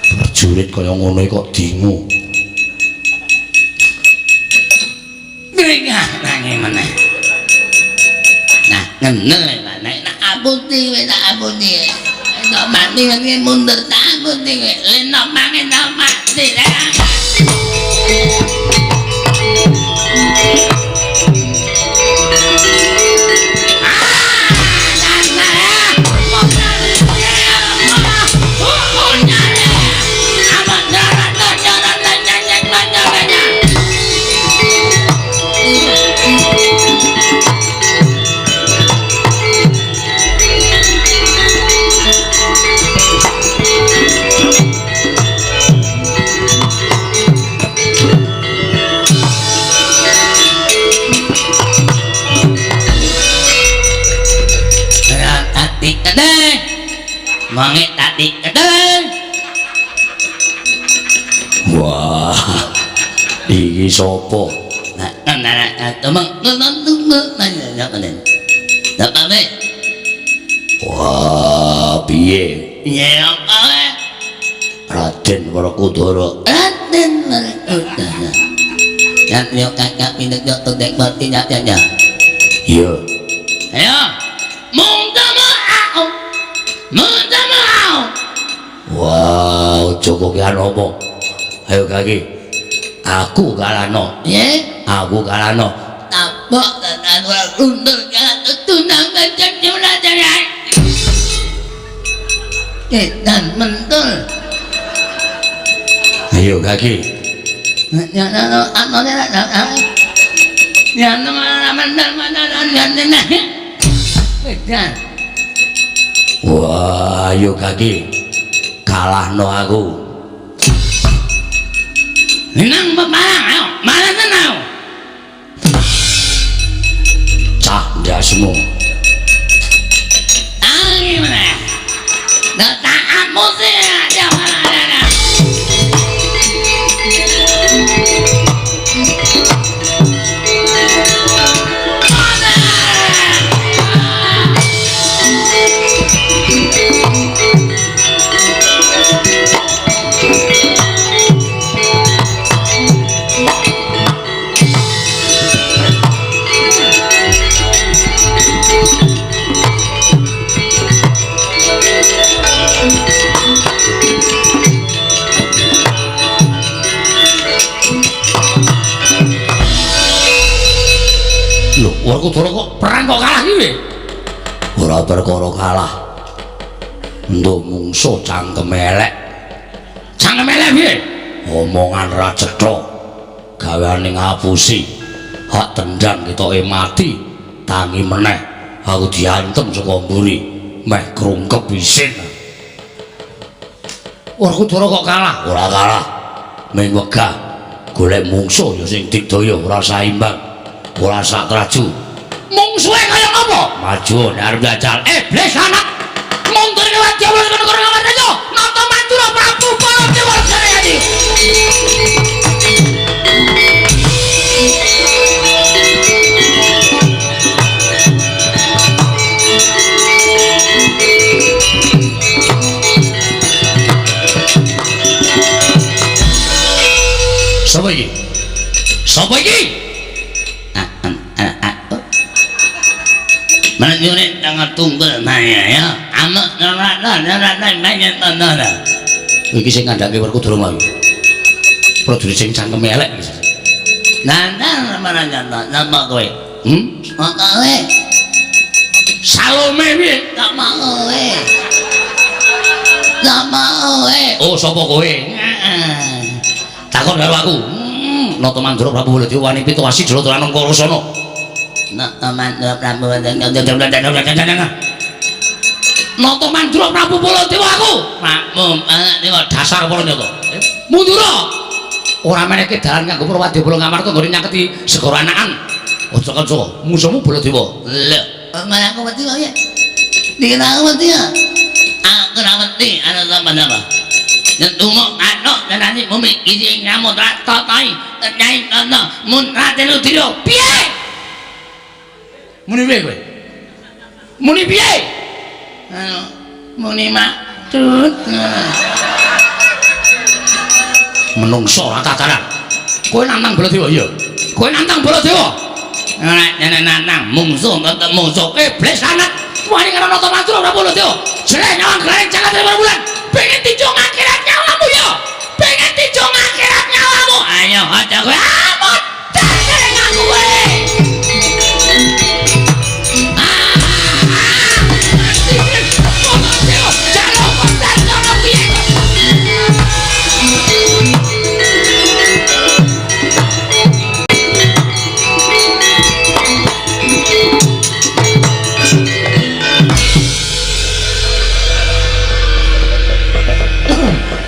Prajurit kaya ngono kok dingu. Bringah nanging meneh. Nah, ngene nek aputi wis tak aputi. Nek mati ngene mundur tak aputi kowe. Nek mangen tak mati. Mangit tadi kedeng. Wah, iki sapa? Wah, piye? Ya apa? Raden Werkudara. Raden Werkudara. Yang yo kakak pindah yo tundek mati ya. Iya. Ayo. Wow, Joko ki apa? Ayo kaki. Aku kalano. Nggih, aku kalano. Tapok tenan Werkudara katut tunangan jejuna jaran. Dan mentul. Ayo kaki. Wah, ayo kaki. Kalahno aku. Nang pemarang, ayo, malah tenau. Cah ndasmu. Tangi meneh. Nek tak amusi aja malah. Werkudara kok perang kok kalah iki? Ora perkara kalah. Nduk mungsuh cangkem elek. Cangkem elek piye? Omongan ra cetha. Gaweane ngapusi. Hak tendang ketoke mati, tangi meneh aku diantem saka mburi, meh krungkep isin. Werkudara kok kalah? Ora kalah. Ming wegah golek mungsuh ya sing digdaya ora saimbang. Ora sak traju. Mungsuhe kaya apa? Maju arep jajal. Iblis anak. Mundur ke wadya wis kono ngamar aja. Nata Mandura Prabu Baladewa Jayadi. Sapa iki? Sapa iki? Majurit tangan tunggul maya ya. Amak nara banyak tanah. Iki sing ngandhake Werkudara mau. Prajurit sing cangkeme elek. Nandang mana nyata nama kowe? Kowe. Salome piye? Tak mau kowe. Tak mau kowe. Oh, sapa kowe? Heeh. takon karo aku. Nata Mandura Prabu Baladewa wani pitawasi Jalatranan Karasana. Nata Mandura Prabu Nata Mandura Prabu Baladewa aku. Baladewa Dasar para nyata. Mundura. Ora meneke dalan kanggo Prawadya Bala Ngamarta nggone nyaketi segara anakan. Aja kanca, musuhmu Baladewa. Lho, malah aku mati kok ya. Dikira aku mati ya. Aku ora mati, ana sampeyan apa? Nyentumo anak dan nanti bumi isi ngamut ratotai nyai tono mun ratelu diro piye Muni piye kowe? Muni piye? Muni maksud Menungso ora tataran. Kowe nantang Baladewa ya? Kowe nantang Baladewa? ora nantang mungsuh tetep musuh Iblis sanad. Wani karo Nata Mandura Prabu Baladewa. Jelek nyawang gleng jagat dari bulan. Pengen dijung akhirat nyawamu ya. Pengen dijung akhirat nyawamu. ayo aja kowe Amot dengan aku kowe.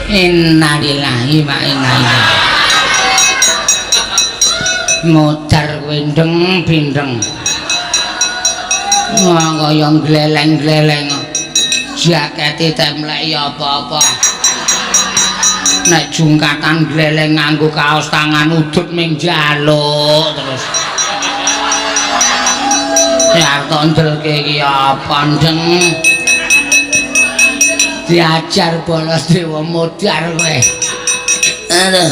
innalillahi wa inna ilaihi modar wendeng bindeng kaya gleleng-gleleng jakete temlek ya apa-apa nek jungkatan gleleng nganggo kaos tangan udut ming njaluk terus ya tondelke iki apa ndeng diajar Baladewa modar kowe. Aduh.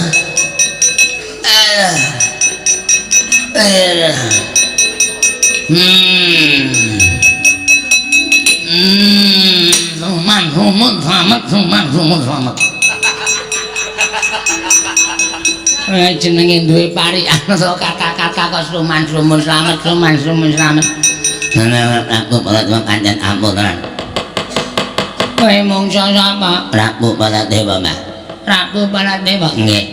Suman. Jenenge duwe parikan kata-kata kok suman slamet. Aku Baladewa kanjeng ampunan. Kowe mungsu sapa? Prabu Baladewa, Mbah. Prabu Baladewa nggih.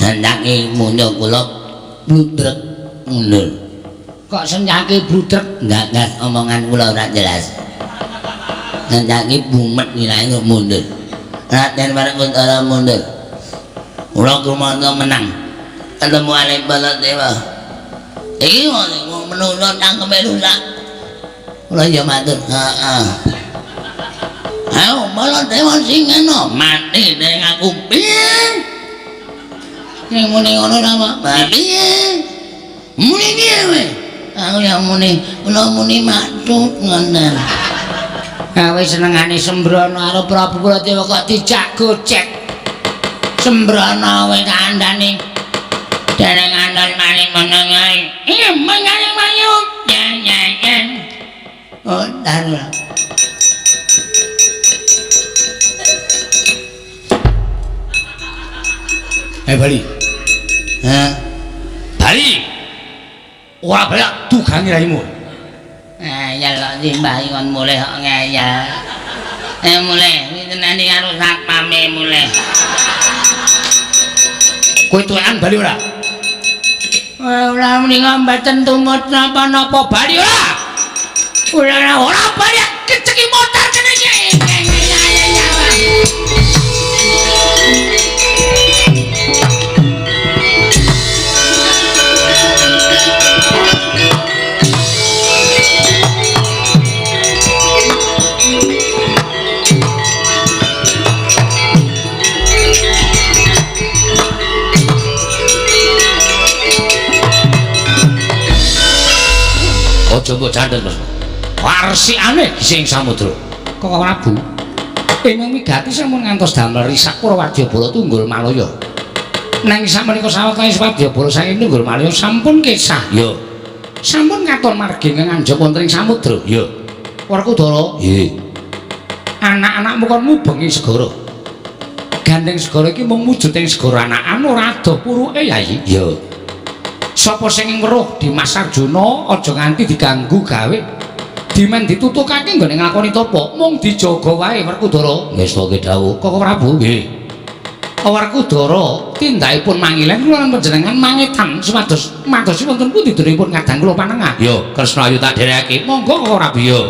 Hendake munjuk kula bludrek mundur. Kok senyake bludrek ndak omongan kula ora jelas. Hendake bumet nilai kok mundur. Raden Werkudara mundur. Kula kumangka menang. Ketemu Ali Baladewa. Iki wong menungso cangkeme rusak. Kula ya matur, heeh. Ayo Baladewa sing eno mati ning aku piye? Ning muni ngono ta, piye? Muni piye kowe? Aku ya muni, kula muni maksud ngoten. Kowe senengane sembrono karo Prabu Baladewa kok dijak gocek. Sembrono kowe kandhane dereng andal mari meneng ae. Iki mangane mayu. Yen. Oh, dar. Bali. Bali. Ora banyak tugange raimu. Ya lho Mbah kon mulih kok ngeyel. Mulih wintenane karo satpame mulih. Kowe tuwekan Bali ora? Ora muni mboten tumut napa-napa Bali ora. Ora Bali keceki motor kene iki. Aja mbok candel, Mas. Warsikane gising samudra. Kok Prabu. Ingkang migati sampun ngantos damel risak Prawadya Bala Tunggul Malaya. Nang sakmenika sawetara Prawadya Bala saking Tunggul Malaya sampun kesah. Ya. Sampun katon margi ingkang anjep wonten ing samudra. Ya. Werkudara. Nggih. Anak-anakmu kon mubengi segara. Gandeng segara iki mung wujud ing segara anakan ora adoh puruke Yayi. Ya. Sapa sing weruh Dimas Arjuna aja nganti diganggu gawe dimen ditutukake nggone nglakoni tapa mung dijaga wae Werkudara. Nggih saka dawuh Koko Prabu nggih. Werkudara tindakipun mangilen kula panjenengan mangetan supados madosi wonten pundi duripun kadang kula panengah. Yo, Kresna ayu tak dherekake. Monggo kok ora biya.